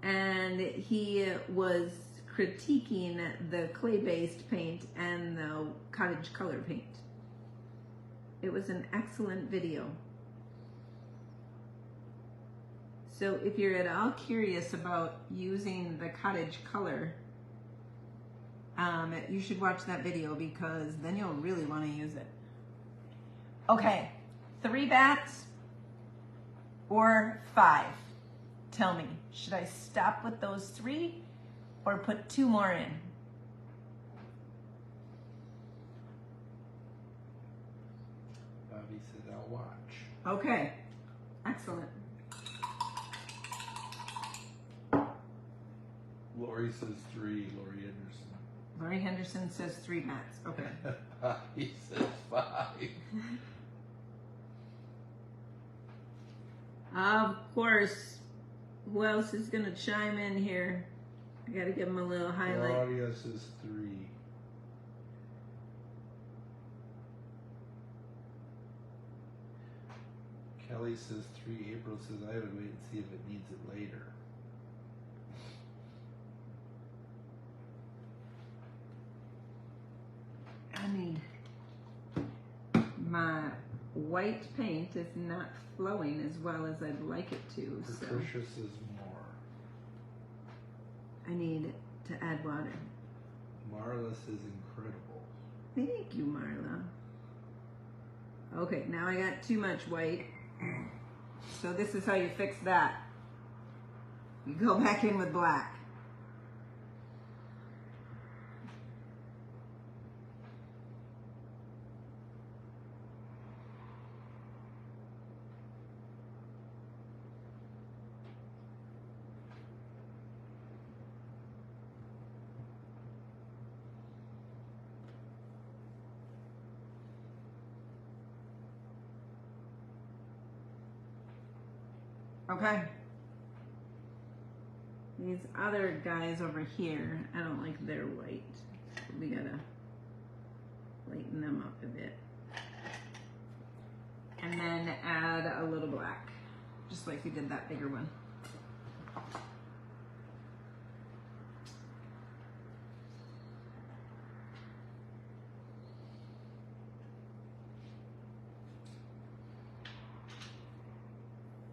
And he was critiquing the clay-based paint and the Cottage Color paint. It was an excellent video. So if you're at all curious about using the Cottage Color, you should watch that video, because then you'll really want to use it. Okay, 3 bats or 5? Tell me, should I stop with those 3 or put 2 more in? Bobby said, I'll watch. Okay, excellent. Lori says 3. Lori Anderson. Lori Henderson says 3 bats. Okay. Bobby says 5. Of course. Who else is going to chime in here? I got to give him a little highlight. Claudia says 3. Kelly says 3. April says I would wait and see if it needs it later. I mean, my white paint is not flowing as well as I'd like it to, so Patricia says more. I need to add water. Marla says incredible. Thank you, Marla. Okay, now I got too much white, so this is how you fix that. You go back in with black. Okay. These other guys over here, I don't like their white. We gotta lighten them up a bit. And then add a little black, just like we did that bigger one.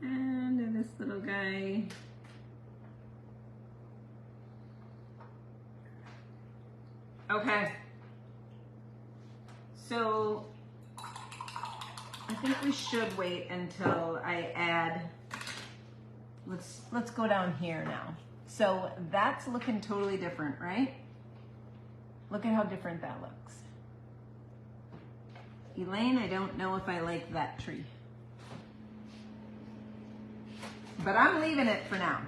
And this little guy. Okay. So I think we should wait until I add, let's go down here now. So that's looking totally different, right? Look at how different that looks. Elaine, I don't know if I like that tree. But I'm leaving it for now.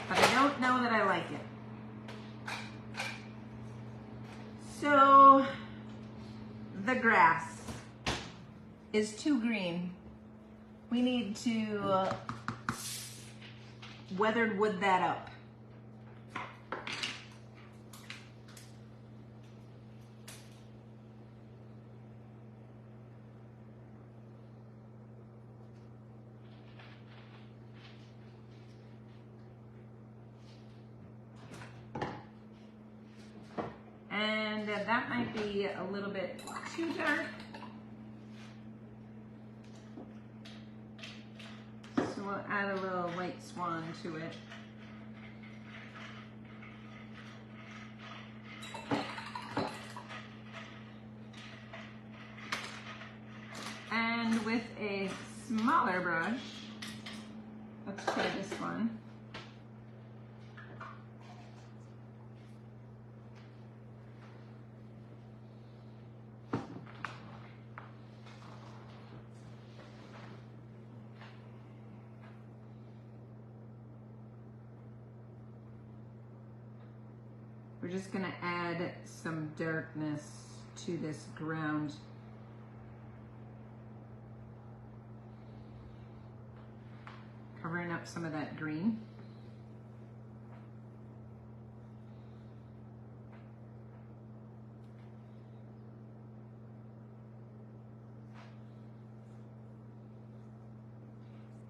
But I don't know that I like it. So the grass is too green. We need to weathered wood that up. And that might be a little bit too dark. So we'll add a little white swan to it. And with a smaller brush, let's try this one. We're just gonna add some darkness to this ground. Covering up some of that green.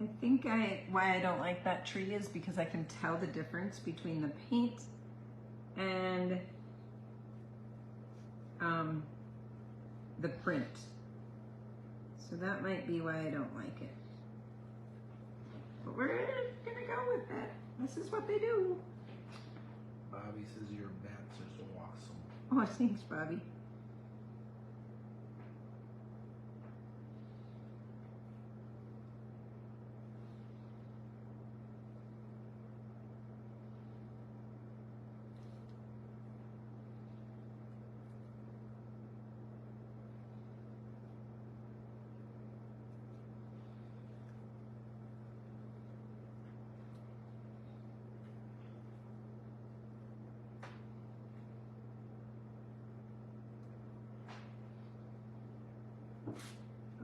I think why I don't like that tree is because I can tell the difference between the paint and the print. So that might be why I don't like it. But we're gonna go with that. This is what they do. Bobby says your bats are so awesome. Oh, thanks, Bobby.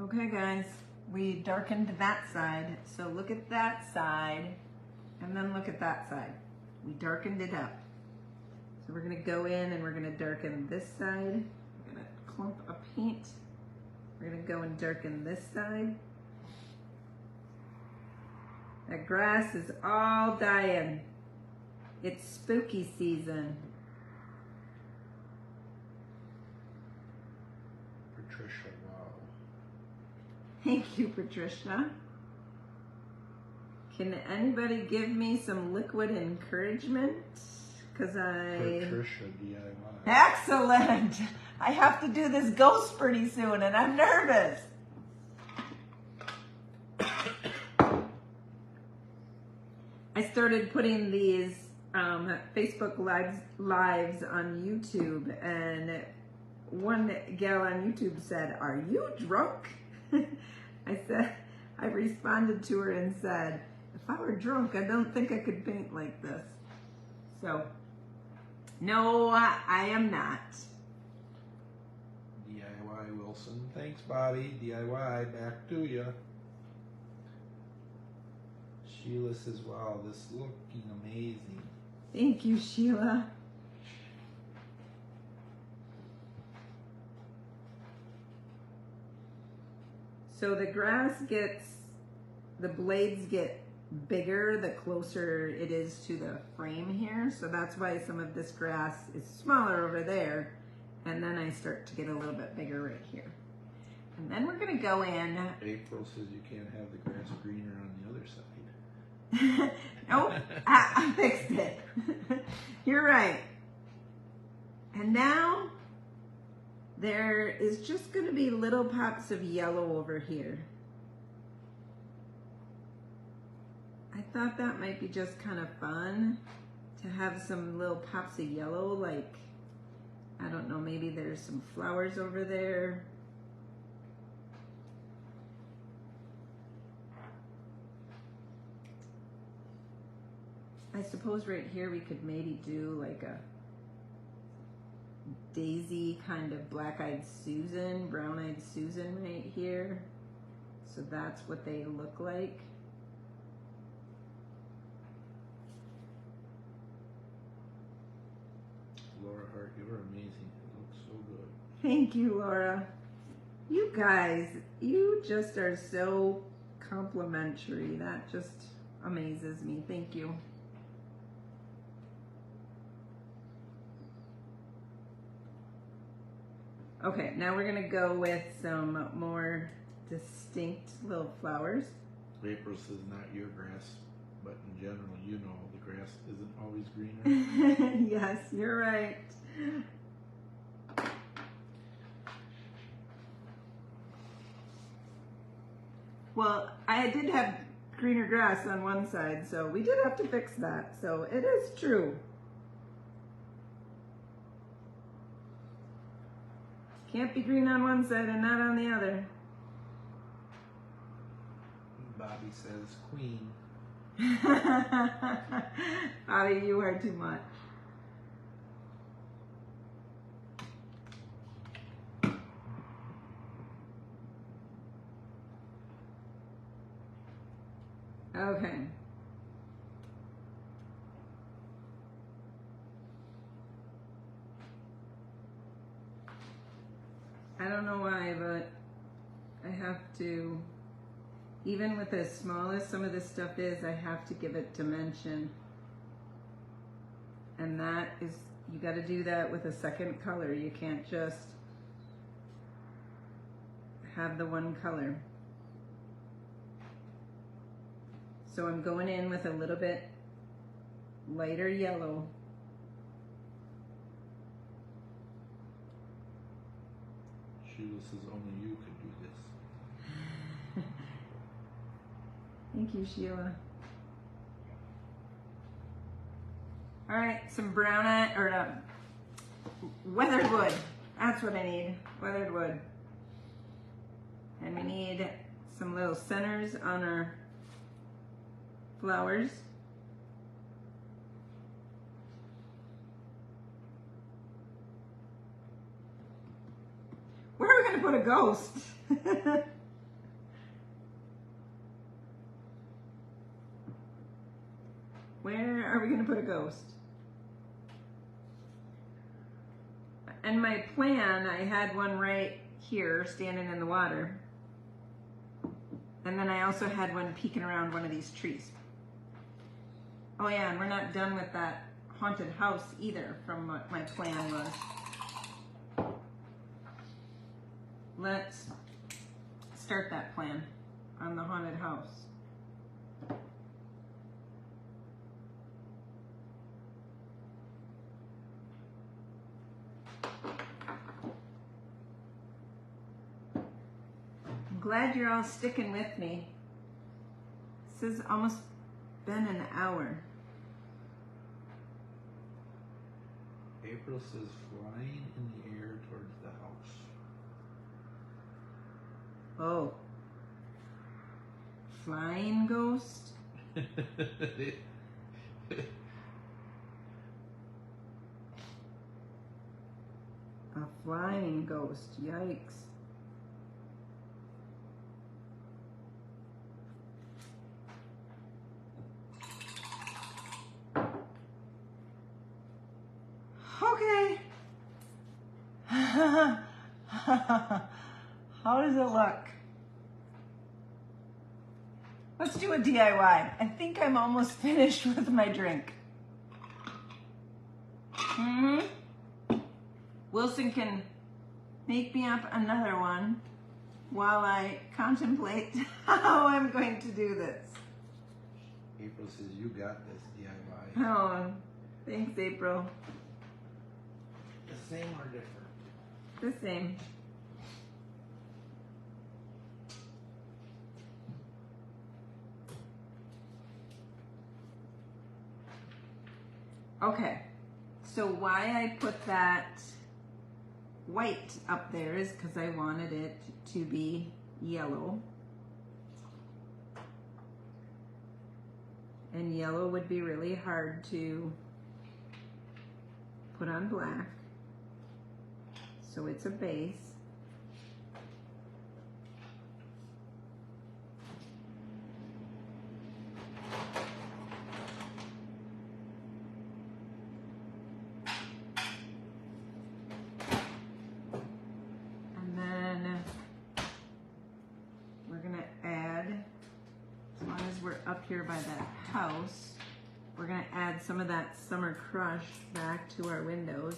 Okay guys, we darkened that side, so look at that side, and then look at that side. We darkened it up. So we're gonna go in and we're gonna darken this side. We're gonna clump a paint. We're gonna go and darken this side. That grass is all dying. It's spooky season. Patricia, wow. Thank you, Patricia. Can anybody give me some liquid encouragement? Because Patricia DIY. Excellent! I have to do this ghost pretty soon and I'm nervous. I started putting these Facebook lives on YouTube, and one gal on YouTube said, "Are you drunk?" I responded to her and said, "If I were drunk, I don't think I could paint like this." So, no, I am not. DIY Wilson. Thanks, Bobby. DIY, back to you. Sheila says, "Wow, this looking amazing." Thank you, Sheila. So the grass the blades get bigger the closer it is to the frame here. So that's why some of this grass is smaller over there. And then I start to get a little bit bigger right here. And then we're gonna go in. April says you can't have the grass greener on the other side. Nope, I fixed it. You're right. And now there is just gonna be little pops of yellow over here. I thought that might be just kind of fun to have some little pops of yellow, like, I don't know, maybe there's some flowers over there. I suppose right here we could maybe do like a daisy kind of black-eyed Susan, brown-eyed Susan right here. So that's what they look like. Laura Hart, you're amazing. It looks so good. Thank you, Laura. You guys, you just are so complimentary. That just amazes me. Thank you. Okay, now we're gonna go with some more distinct little flowers. April says not your grass, but in general, you know, the grass isn't always greener. Yes, you're right. Well, I did have greener grass on one side, so we did have to fix that. So it is true. Can't be green on one side and not on the other. Bobby says queen. Bobby, you are too much. Okay. I don't know why, but I have to, even with as small as some of this stuff is, I have to give it dimension. And that is, you got to do that with a second color. You can't just have the one color. So I'm going in with a little bit lighter yellow. Sheila says only you could do this. Thank you, Sheila. All right, some brown eye, or weathered wood. That's what I need, weathered wood. And we need some little centers on our flowers. Where are we gonna put a ghost? Where are we gonna put a ghost? And my plan, I had one right here standing in the water. And then I also had one peeking around one of these trees. Oh yeah, and we're not done with that haunted house either from what my plan was. Let's start that plan on the haunted house. I'm glad you're all sticking with me. This is almost been an hour. April says flying in the air towards the house. Oh. Flying ghost? A flying ghost, yikes. Okay. How does it look? Let's do a DIY. I think I'm almost finished with my drink. Wilson can make me up another one while I contemplate how I'm going to do this. April says you got this DIY. Oh, thanks, April. The same or different? The same. Okay, so why I put that white up there is because I wanted it to be yellow. And yellow would be really hard to put on black. So it's a base. Up here by that house, we're going to add some of that Summer Crush back to our windows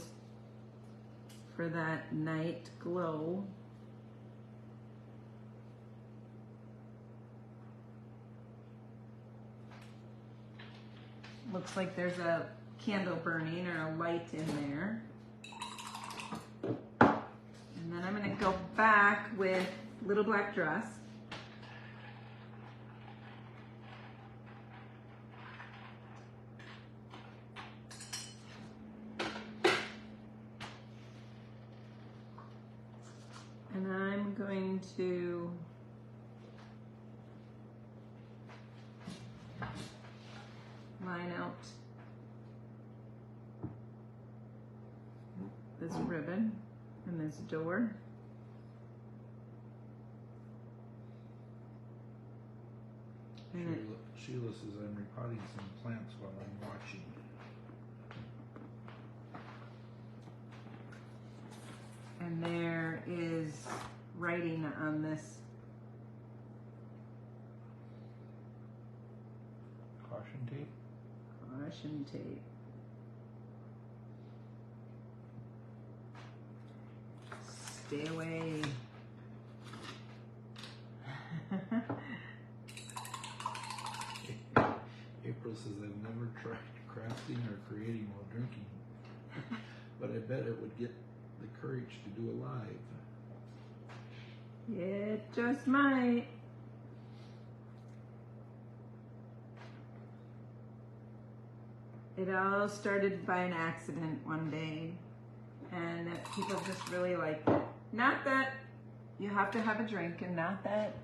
for that night glow. Looks like there's a candle burning or a light in there. And then I'm going to go back with Little Black Dress. And I'm going to line out this ribbon and this door. And Sheila says I'm repotting some plants while I'm watching. And there is writing on this. Caution tape? Caution tape. Stay away. April says I've never tried crafting or creating while drinking, but I bet it would get the courage to do a live. It just might. It all started by an accident one day, and people just really liked it. Not that you have to have a drink, and not that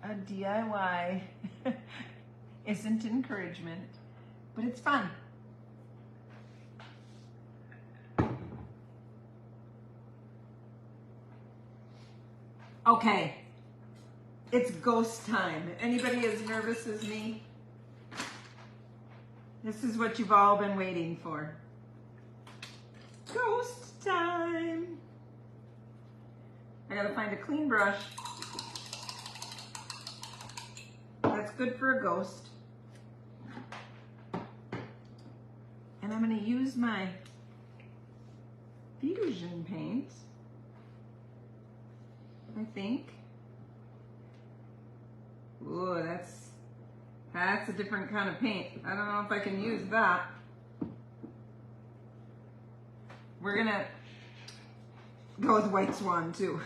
a DIY isn't encouragement, but it's fun. Okay, it's ghost time. Anybody as nervous as me? This is what you've all been waiting for. Ghost time. I gotta find a clean brush. That's good for a ghost. And I'm gonna use my fusion paint, I think. Ooh, that's a different kind of paint. I don't know if I can use that. We're gonna go with White Swan too.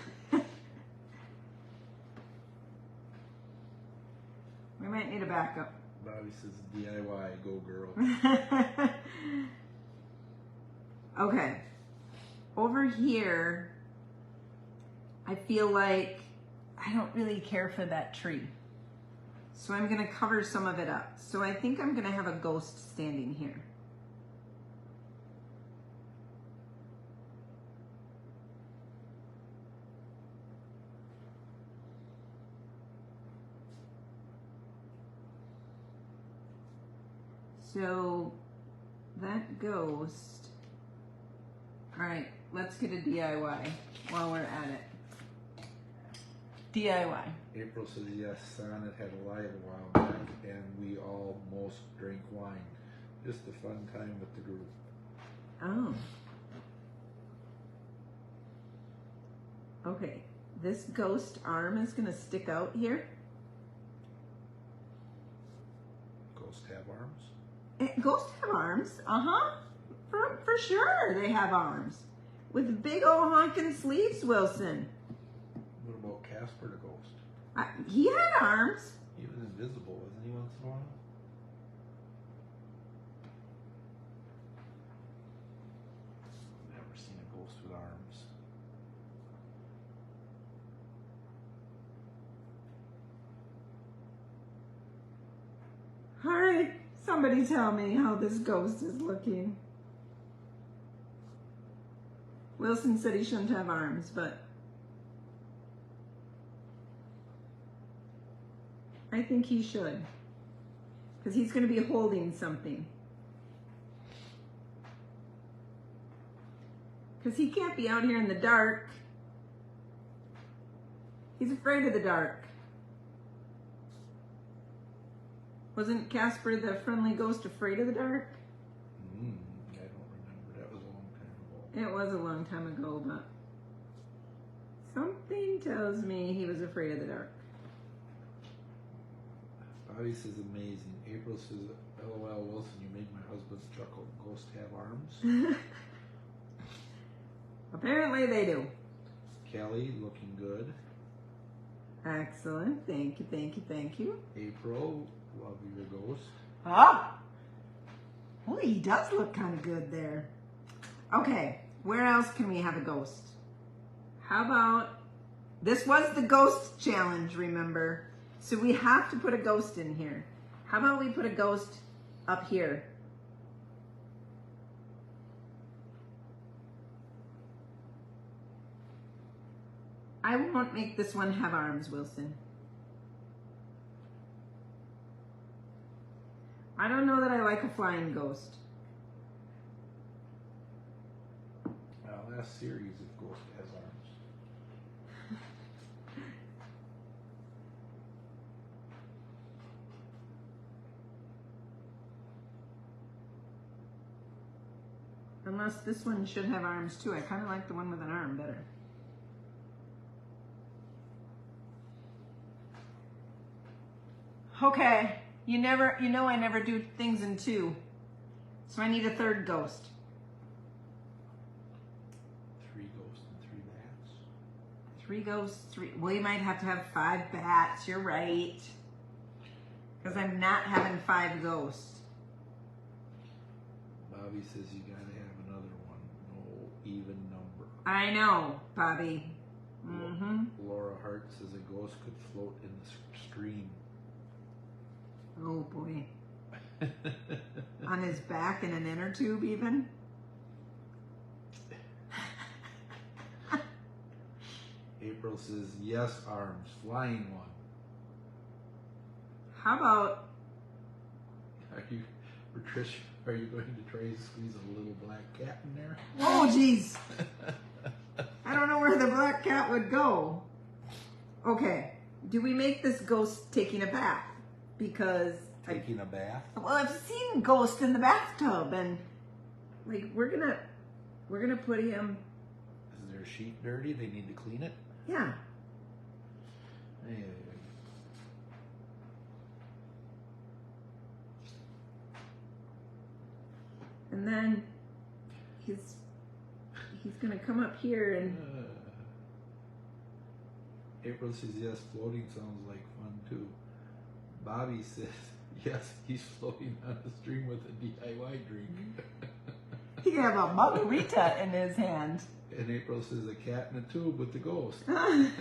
We might need a backup. Bobby says DIY, go girl. Okay. Over here, I feel like I don't really care for that tree. So I'm gonna cover some of it up. So I think I'm gonna have a ghost standing here. So that ghost, all right, let's get a DIY while we're at it. DIY. April says yes, Sonnet had a live a while back and we almost drank wine. Just a fun time with the group. Oh. Okay, this ghost arm is gonna stick out here. Ghosts have arms? Ghosts have arms, for sure they have arms. With big old honking sleeves, Wilson. What about Casper the ghost? He had arms. He was invisible, wasn't he, once in a while? Never seen a ghost with arms. All right, somebody tell me how this ghost is looking. Wilson said he shouldn't have arms, but I think he should, because he's going to be holding something. Because he can't be out here in the dark. He's afraid of the dark. Wasn't Casper the friendly ghost afraid of the dark? I don't remember. That was a long time ago. It was a long time ago, but something tells me he was afraid of the dark. Bobby says amazing. April says, LOL Wilson, you made my husband chuckle. Ghosts have arms? Apparently they do. Kelly, looking good. Excellent. Thank you, thank you, thank you. April, love your ghost. Ah! Well, he does look kind of good there. Okay, where else can we have a ghost? How about, this was the ghost challenge, remember? So we have to put a ghost in here. How about we put a ghost up here? I won't make this one have arms, Wilson. I don't know that I like a flying ghost. Last series of Ghost has arms. Unless this one should have arms too. I kind of like the one with an arm better. Okay, you know I never do things in two. So I need a third ghost. 3 ghosts and 3 bats. 3 ghosts, 3. Well, you might have to have 5 bats. You're right. Because I'm not having 5 ghosts. Bobby says you gotta have another one. No even number. I know, Bobby. Mm-hmm. Laura Hart says a ghost could float in the stream. Oh boy. On his back in an inner tube even? April says yes, arms, flying one. How about, Patricia, are you going to try to squeeze a little black cat in there? oh geez. I don't know where the black cat would go. Okay, do we make this ghost taking a bath? Because Taking a bath? well, I've seen ghosts in the bathtub, and like we're gonna put him. Is their sheet dirty? They need to clean it? Yeah. Hey. And then he's gonna come up here and April says yes, floating sounds like fun too. Bobby says Yes, he's floating on the stream with a DIY drink. He have a margarita in his hand. And April says a cat in a tube with the ghost. Putting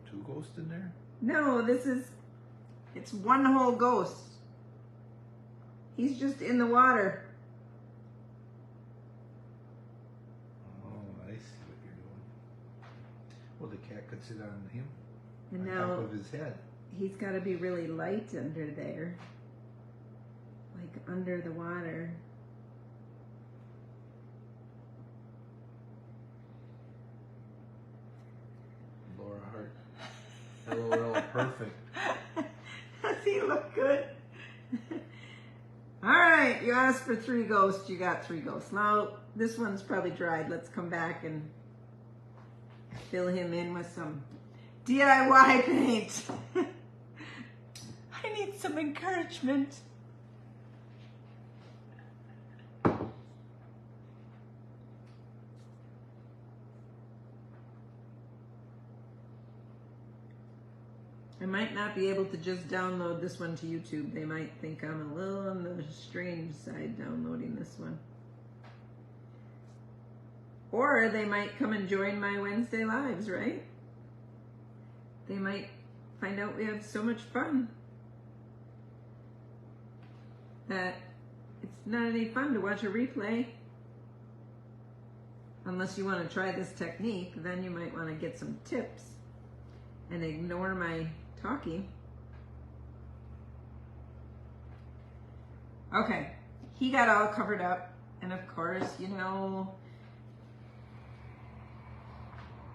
two ghosts in there? No, it's one whole ghost. He's just in the water. Oh, I see what you're doing. Well, the cat could sit on him, And on now top of his head. he's got to be really light under there. Like under the water. Laura Hart. LOL, perfect. Does he look good? All right, you asked for 3 ghosts, you got 3 ghosts. Now, this one's probably dried. Let's come back and fill him in with some DIY paint. I need some encouragement. I might not be able to just download this one to YouTube. They might think I'm a little on the strange side downloading this one. Or they might come and join my Wednesday lives, right? They might find out we have so much fun that it's not any fun to watch a replay. Unless you want to try this technique, then you might want to get some tips and ignore my talking. Okay, he got all covered up, and of course, you know,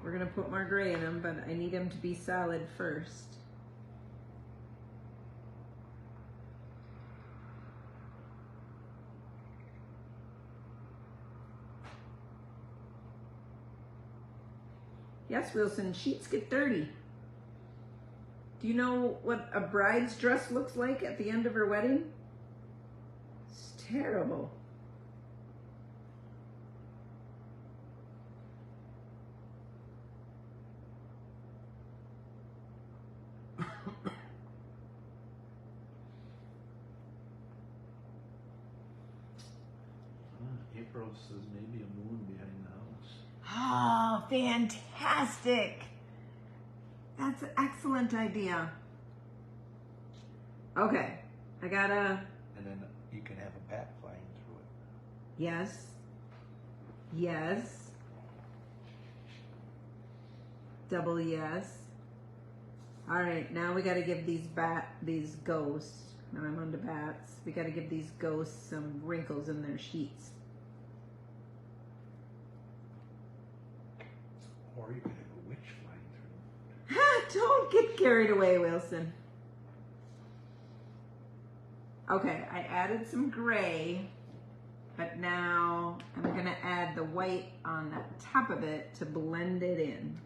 we're gonna put more gray in him, but I need him to be solid first. Yes, Wilson, sheets get dirty. Do you know what a bride's dress looks like at the end of her wedding? It's terrible. April says maybe a moon behind the house. Oh, fantastic. That's an excellent idea. Okay, I gotta... And then you can have a bat flying through it. Yes. Yes. Double yes. All right, now we gotta give these ghosts, now I'm on to bats, we gotta give these ghosts some wrinkles in their sheets. Or you could have a witch flying through. Don't get carried away, Wilson. Okay, I added some gray, but now I'm gonna add the white on the top of it to blend it in.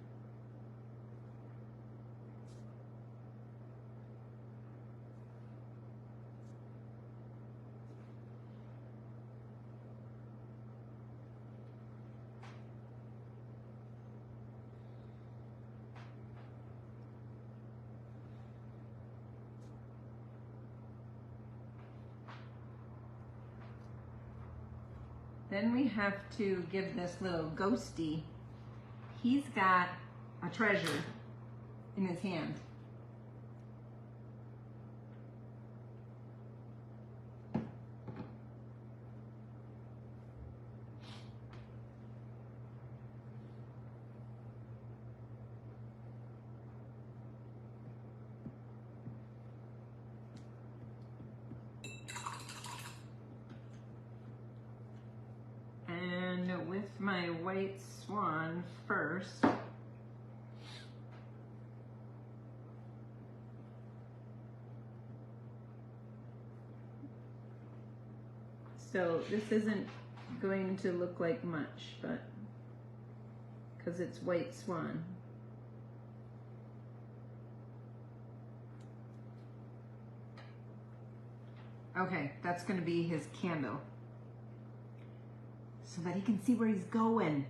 Then we have to give this little ghosty, he's got a treasure in his hand. With my white swan first, so this isn't going to look like much, but because it's white swan. Okay, that's going to be his candle, so that he can see where he's going.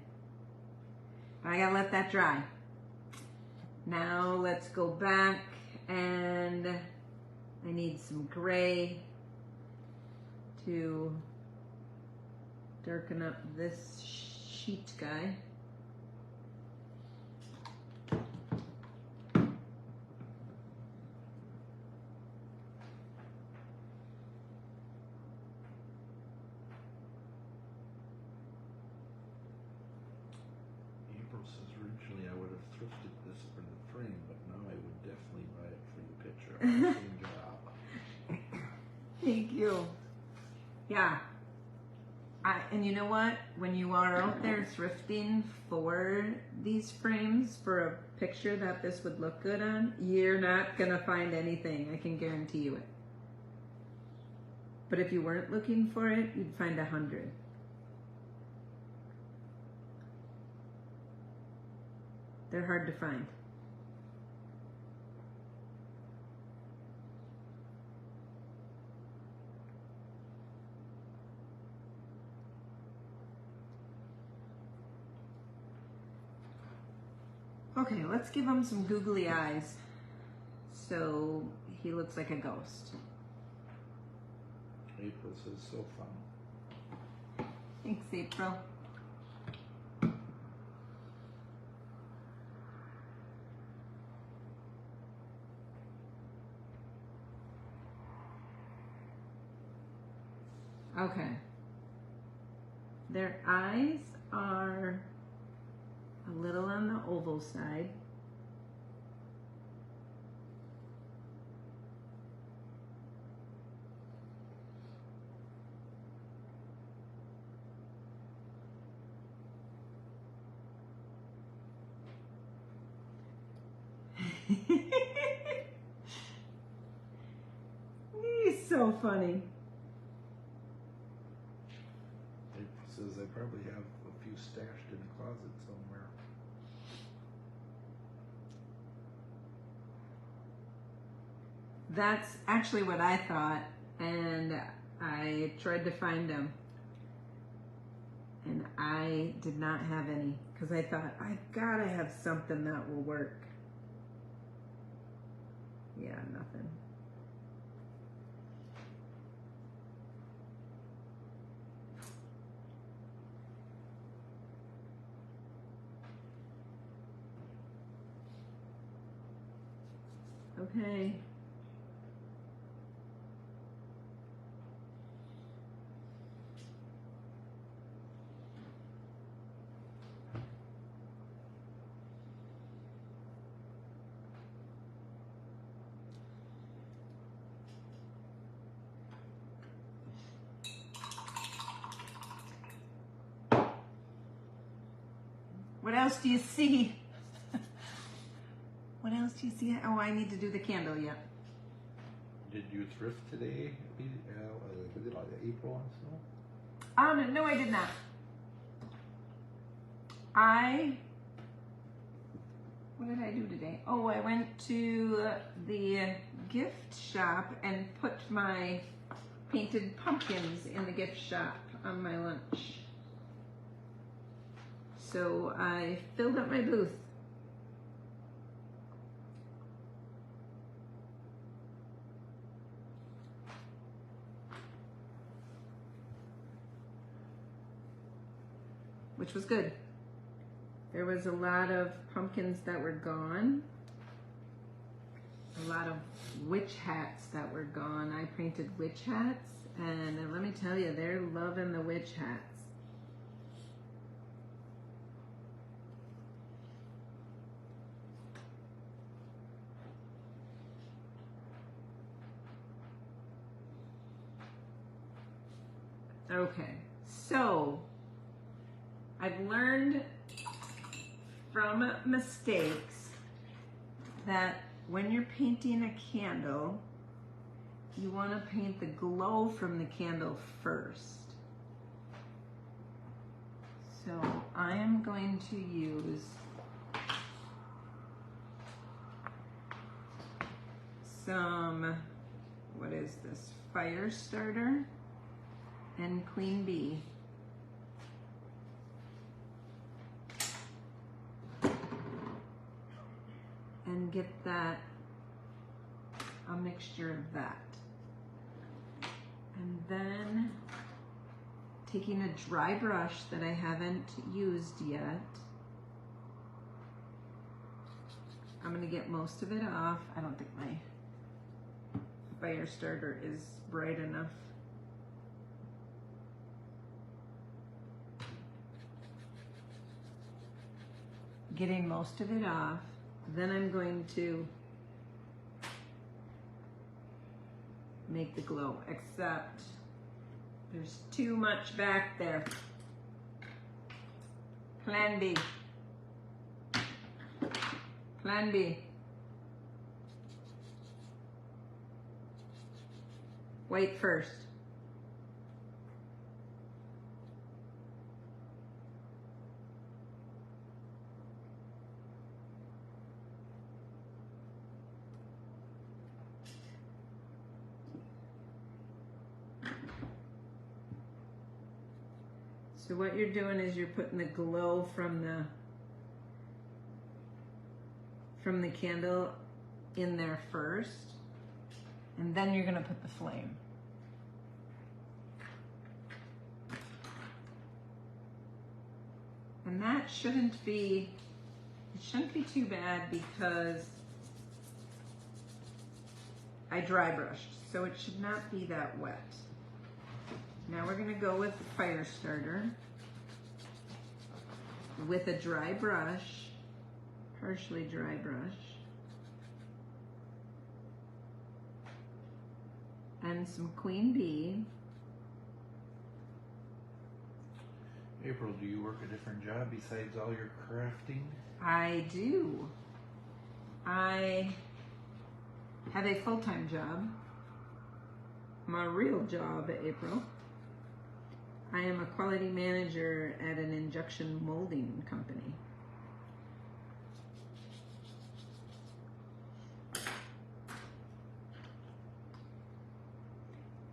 I gotta let that dry. Now let's go back, and I need some gray to darken up this sheet guy. April says originally I would have thrifted this for the frame, but now I would definitely buy it for the picture. Awesome job. Thank you. Yeah. And you know what? When you are out there thrifting for these frames for a picture that this would look good on, you're not going to find anything. I can guarantee you it. But if you weren't looking for it, you'd find 100. They're hard to find. Okay, let's give him some googly eyes so he looks like a ghost. April says so fun. Thanks, April. Okay. Their eyes are a little on the oval side. He's so funny. April says I probably have a few stashed in a closet somewhere. That's actually what I thought, and I tried to find them, and I did not have any, because I thought, I've got to have something that will work. Yeah, nothing. Okay. What else do you see? What else do you see? Oh, I need to do the candle yet. Did you thrift today, April and so? No, I did not. What did I do today? Oh, I went to the gift shop and put my painted pumpkins in the gift shop on my lunch. So I filled up my booth. Which was good. There was a lot of pumpkins that were gone. A lot of witch hats that were gone. I painted witch hats, and let me tell you, they're loving the witch hats. Okay, so I've learned from mistakes that when you're painting a candle, you want to paint the glow from the candle first. So I am going to use some, what is this, fire starter and Queen Bee. and get that, a mixture of that. And then taking a dry brush that I haven't used yet, I'm gonna get most of it off. I don't think my fire starter is bright enough. Getting most of it off. Then I'm going to make the glow, except there's too much back there. Plan B. Plan B. White first. So what you're doing is you're putting the glow from the candle in there first, and then you're going to put the flame. And that shouldn't be too bad because I dry brushed, so it should not be that wet. Now we're going to go with the fire starter with a dry brush, partially dry brush, and some Queen Bee. April, do you work a different job besides all your crafting? I do. I have a full-time job. My real job, April. I am a quality manager at an injection molding company.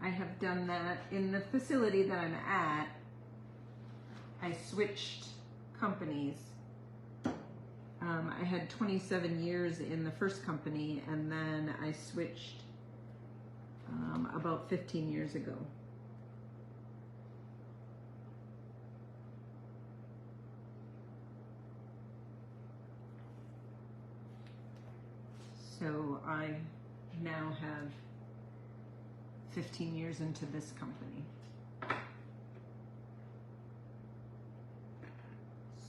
I have done that in the facility that I'm at. I switched companies. I had 27 years in the first company, and then I switched about 15 years ago. So I now have 15 years into this company.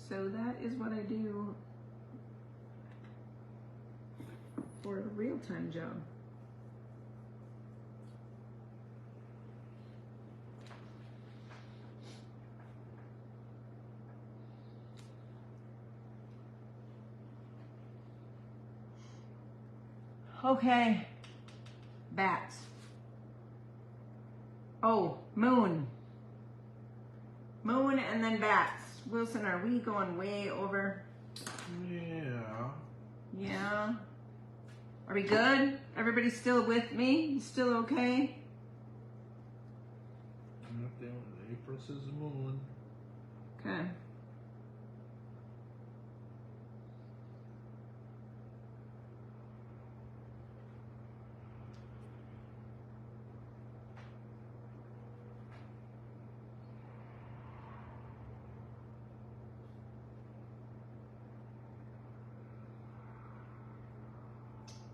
So that is what I do for a real-time job. Okay, bats. Oh, moon. Moon and then bats. Wilson, are we going way over? Yeah. Yeah. Are we good? Everybody still with me? Still okay? April says the moon. Okay.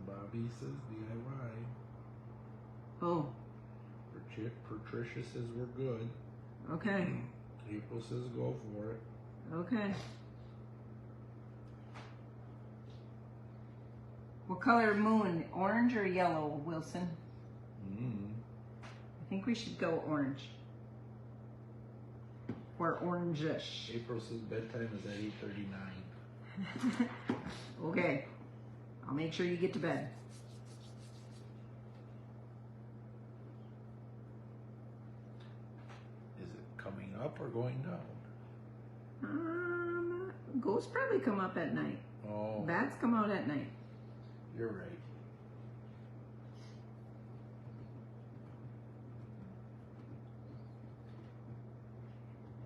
Bobby says DIY. Oh, Patricia says we're good. okay. April says go for it. Okay. What color moon? Orange or yellow, Wilson? I think we should go orange. Or orangish. April says bedtime is at 8:39. Okay. I'll make sure you get to bed. Is it coming up or going down? Ghosts probably come up at night. Oh, Bats come out at night. you're right.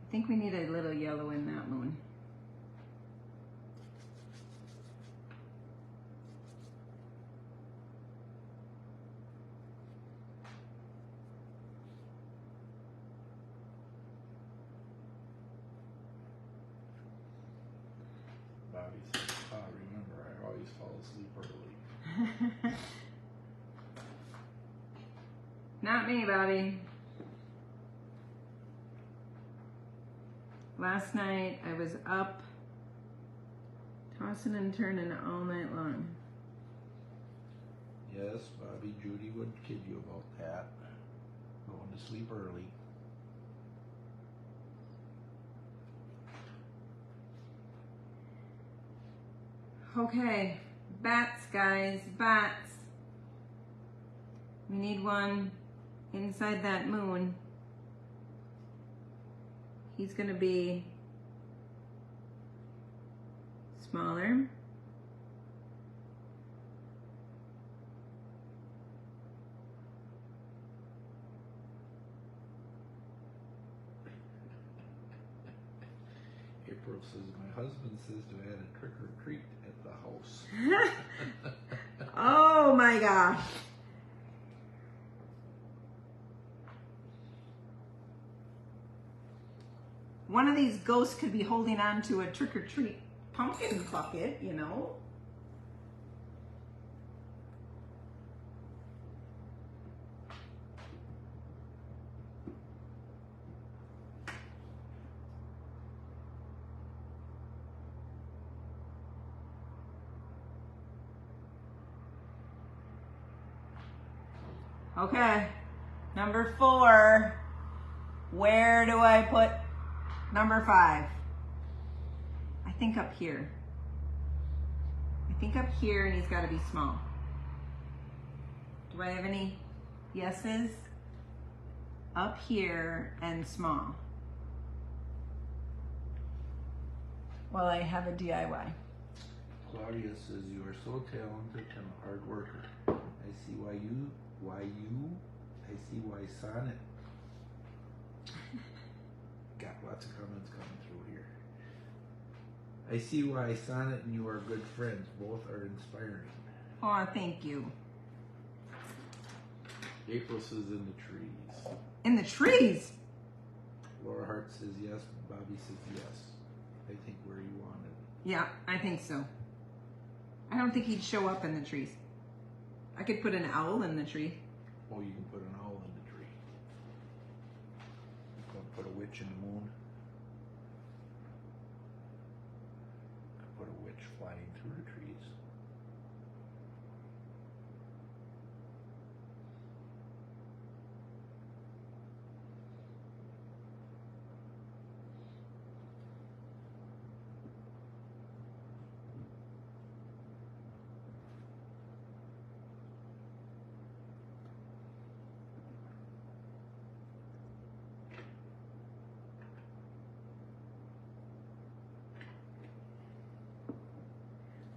I think we need a little yellow in that moon. Bobby says, remember, I always fall asleep early. Not me, Bobby. Last night I was up tossing and turning all night long. Yes, Bobby, Judy would kid you about that. Going to sleep early. Okay, bats, guys, bats. We need one inside that moon. He's gonna be smaller. April says, my husband says to add a trick or treat at the house. Oh my gosh. One of these ghosts could be holding on to a trick or treat pumpkin bucket, you know. Okay, number 4. Where do I put number 5? I think up here. I think up here, and he's got to be small. Do I have any yeses? Up here and small. Well, I have a DIY. Claudia says, you are so talented and a hard worker. I see why Sonnet. Got lots of comments coming through here. I see why Sonnet and you are good friends. Both are inspiring. Oh, thank you. April says in the trees. In the trees? Laura Hart says yes. Bobby says yes. I think where you wanted it. Yeah, I think so. I don't think he'd show up in the trees. I could put an owl in the tree. Oh, you can put an owl in the tree. You can put a witch in the moon. You can put a witch flying through the trees.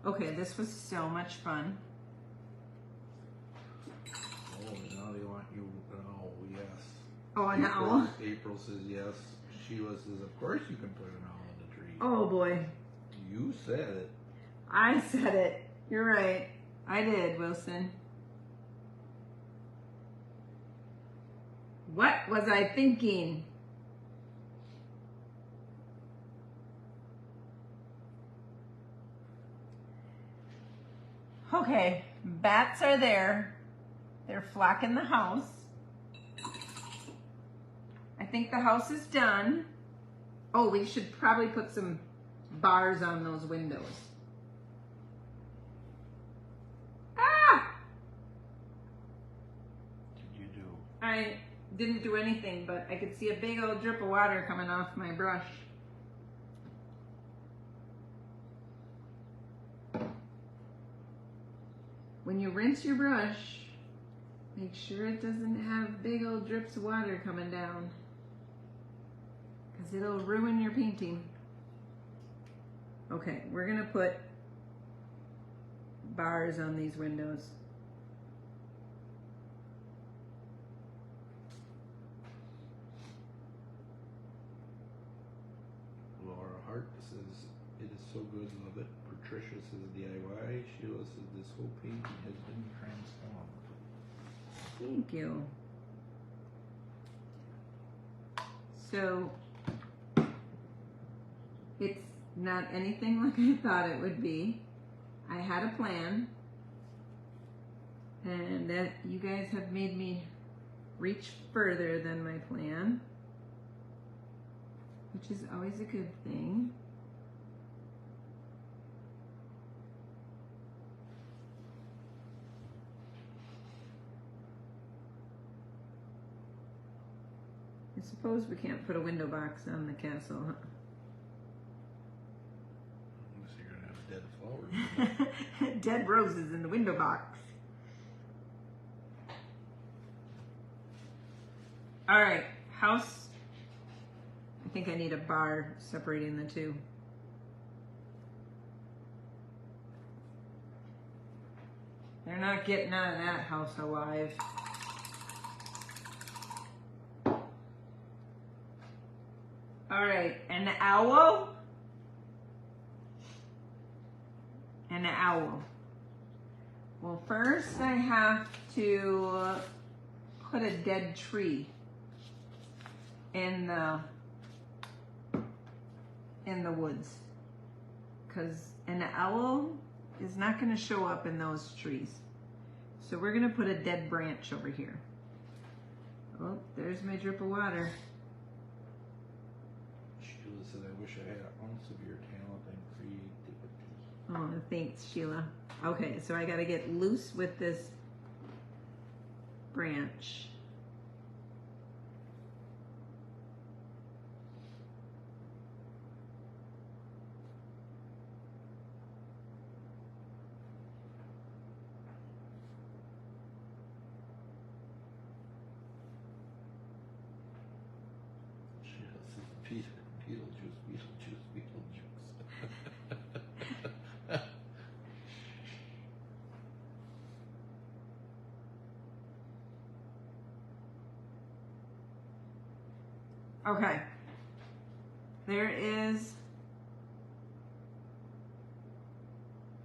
Okay, this was so much fun. Oh, now they want you an owl, yes. Oh, an owl? April says yes. Sheila says, of course you can put an owl in the tree. Oh boy. You said it. I said it. You're right. I did, Wilson. What was I thinking? Okay, bats are there. They're flocking the house. I think the house is done. Oh, we should probably put some bars on those windows. Ah! What did you do? I didn't do anything, but I could see a big old drip of water coming off my brush. When you rinse your brush, make sure it doesn't have big old drips of water coming down, because it'll ruin your painting. Okay, we're gonna put bars on these windows. Laura Hart says, it is so good, love it. Patricia says DIY. Sheila says this whole painting has been transformed. Thank you. So Not anything like I thought it would be. I had a plan, and that you guys have made me reach further than my plan, which is always a good thing. I suppose we can't put a window box on the castle, huh? Unless you're gonna have dead flowers. Dead roses in the window box. All right, house. I think I need a bar separating the two. They're not getting out of that house alive. All right, an owl. An owl. Well, first I have to put a dead tree in the woods, because an owl is not going to show up in those trees. So we're going to put a dead branch over here. Oh, there's my drip of water. Sheila said, I wish I had an ounce of your talent and creativity. Oh, thanks, Sheila. Okay, so I got to get loose with this branch. Sheila says, Beetlejuice. Okay. There is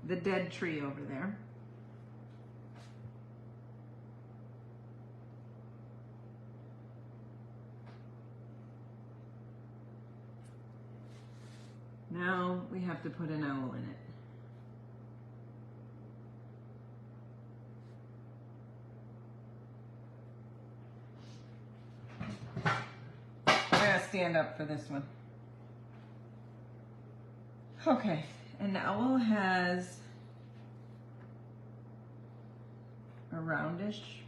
the dead tree over there. Now we have to put an owl in it. I'm gonna stand up for this one. Okay, an owl has a roundish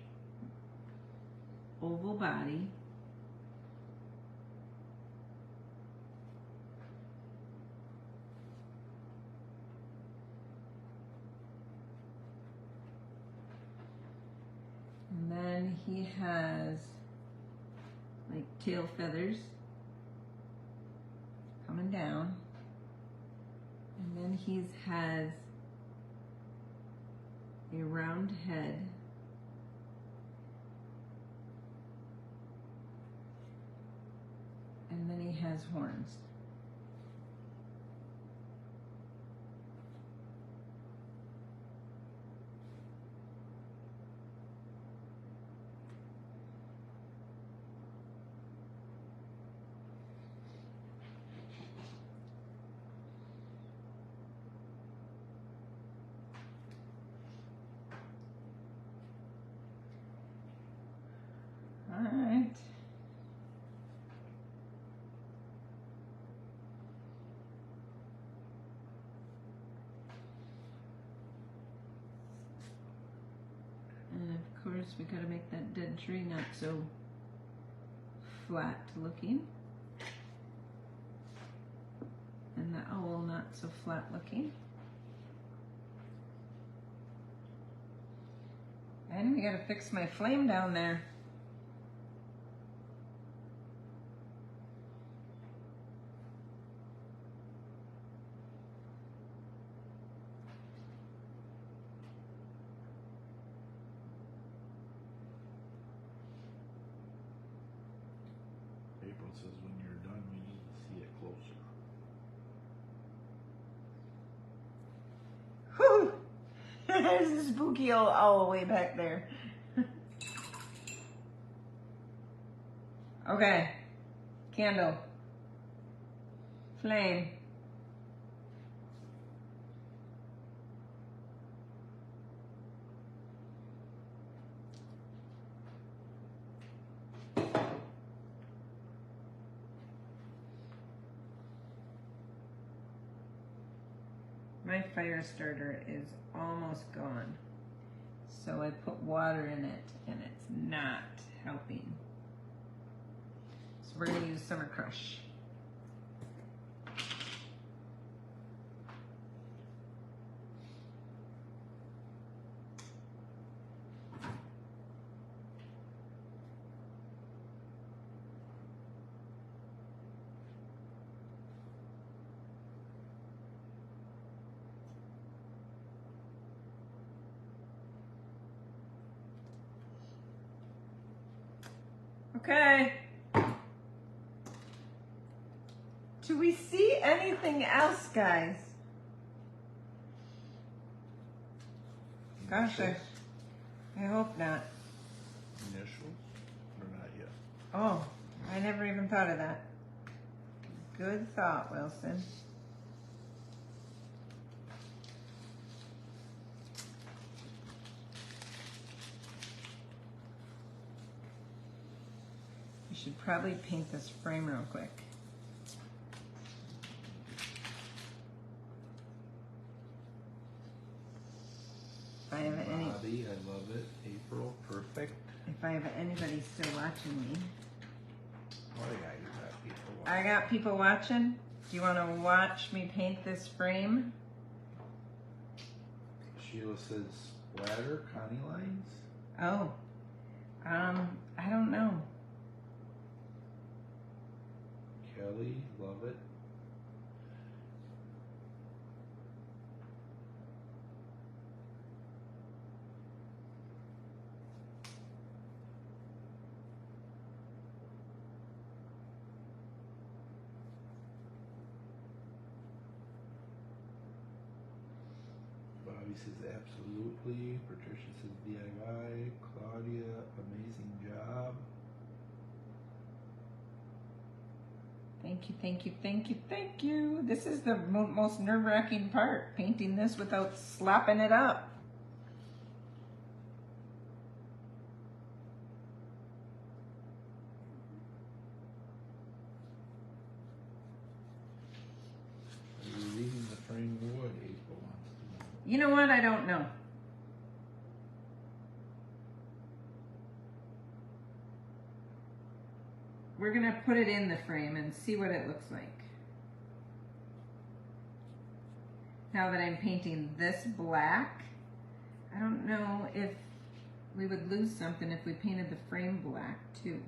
oval body. And then he has like tail feathers coming down. And then he has a round head. And then he has horns. All right. And of course, we gotta make that dead tree not so flat looking. And the owl not so flat looking. And we gotta fix my flame down there. April says, when you're done, we need to see it closer. Whew! There's a spooky old owl way back there. Okay. Candle. Flame. My fire starter is almost gone. So I put water in it and it's not helping. So we're gonna use Summer Crush. Okay. Do we see anything else, guys? Gosh, I hope not. Initials? Or not yet? Oh, I never even thought of that. Good thought, Wilson. You should probably paint this frame real quick. If I have any, Bobby, I love it. April, perfect. if I have anybody still watching me. Oh yeah, you got people. I got people watching. Do you want to watch me paint this frame? Sheila says splatter, Connie lines. Oh, I don't know. Kelly, love it. Bobby says absolutely. Patricia says DIY. Claudia, amazing job. Thank you, thank you, thank you, thank you. This is the most nerve-wracking part, painting this without slapping it up. Are you leaving the frame wood? April wants to know. You know what? I don't know. We're gonna put it in the frame and see what it looks like. Now that I'm painting this black, I don't know if we would lose something if we painted the frame black too.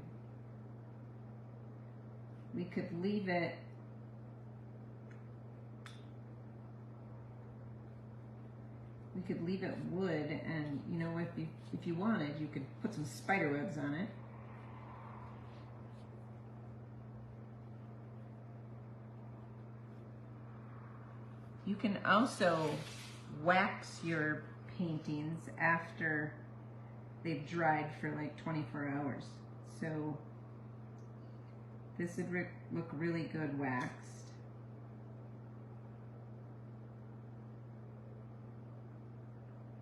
We could leave it wood, and you know, if you wanted, you could put some spider webs on it. You can also wax your paintings after they've dried for like 24 hours. So this would look really good waxed.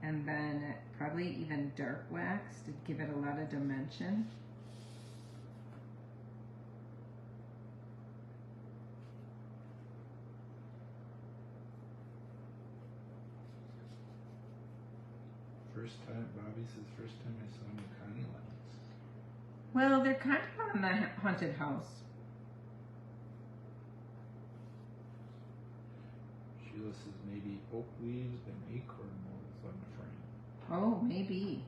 And then probably even dark waxed to give it a lot of dimension. First time, Bobby says, first time I saw new Connie lines. Well, they're kind of on the haunted house. Sheila says maybe oak leaves and acorn molds on the frame. Oh, maybe.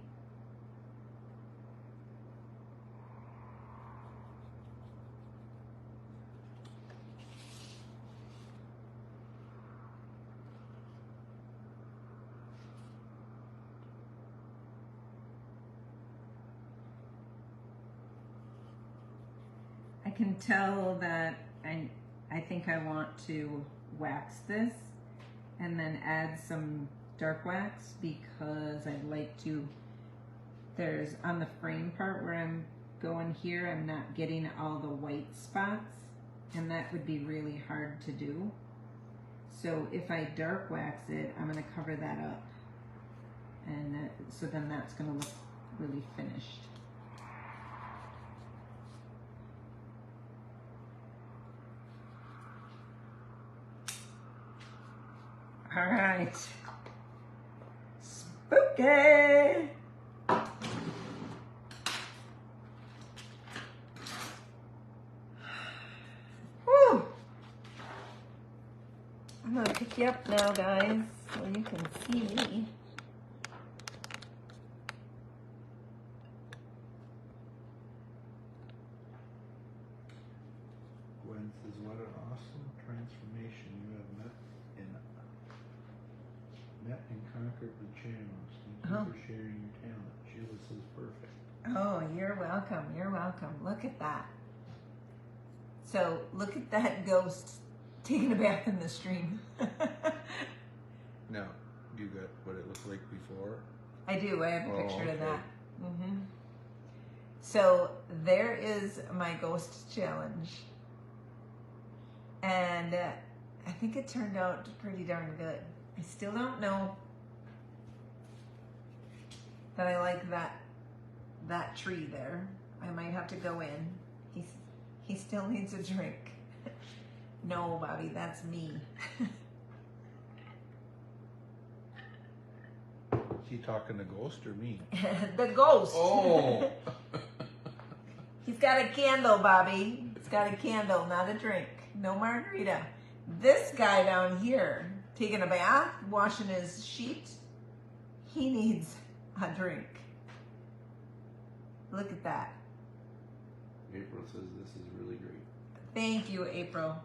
I can tell that I think I want to wax this and then add some dark wax, because I'd like to, there's on the frame part where I'm going here, I'm not getting all the white spots, and that would be really hard to do. So if I dark wax it, I'm going to cover that up, and so then that's going to look really finished. All right. Spooky. Whew. I'm gonna pick you up now, guys, so you can see me. Gwen says, what an awesome transformation you have met and conquered the challenge. Thank you for sharing your talent. Sheila says, perfect. Oh, you're welcome. You're welcome. Look at that. So look at that ghost taking a bath in the stream. Now, you got what it looked like before? I do. I have a picture okay. of that. So there is my ghost challenge. And I think it turned out pretty darn good. I still don't know that I like that tree there. I might have to go in. He still needs a drink. No, Bobby, that's me. Is he talking to Ghost or me? The ghost. Oh! He's got a candle, Bobby. He's got a candle, not a drink. No margarita. This guy down here, taking a bath, washing his sheet, he needs a drink. Look at that. April says this is really great. Thank you, April.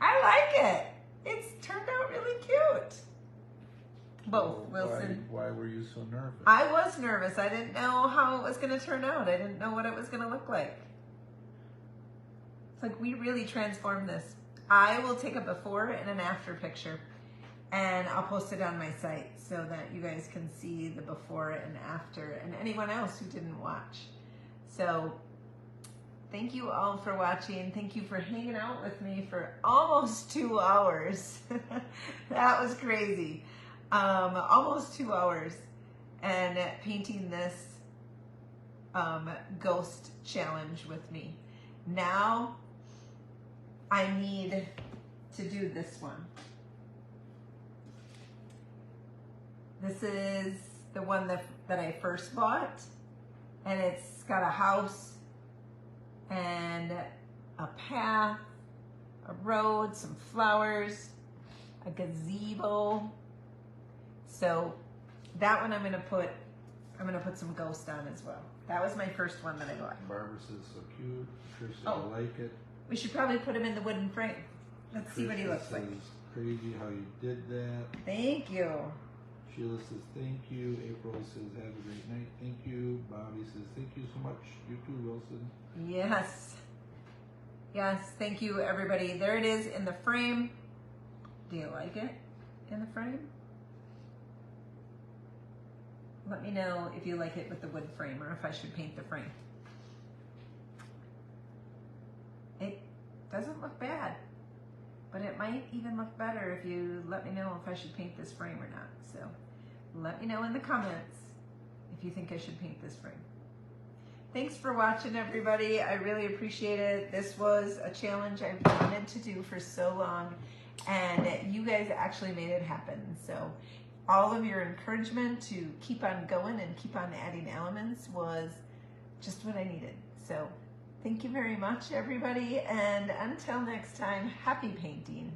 I like it. It's turned out really cute. Both, Wilson. Why were you so nervous? I was nervous. I didn't know how it was going to turn out. I didn't know what it was going to look like. It's like we really transformed this. I will take a before and an after picture, and I'll post it on my site so that you guys can see the before and after, and anyone else who didn't watch. So thank you all for watching. Thank you for hanging out with me for almost 2 hours. That was crazy. Almost 2 hours, and painting this ghost challenge with me. Now I need to do this one. This is the one that I first bought, and it's got a house and a path, a road, some flowers, a gazebo. So that one I'm gonna put some ghost on as well. That was my first one that I bought. Barbara says so cute. Trish says Oh. I like it. We should probably put him in the wooden frame. Let's see what he looks like. Says crazy how you did that. Thank you. Sheila says thank you. April says have a great night. Thank you. Bobby says thank you so much. You too, Wilson. Yes. Yes, thank you everybody. There it is in the frame. Do you like it in the frame? Let me know if you like it with the wood frame or if I should paint the frame. It doesn't look bad, but it might even look better if you let me know if I should paint this frame or not. So let me know in the comments if you think I should paint this frame. Thanks for watching, everybody. I really appreciate it. This was a challenge I've wanted to do for so long, and you guys actually made it happen. So all of your encouragement to keep on going and keep on adding elements was just what I needed. So thank you very much, everybody, and until next time, happy painting.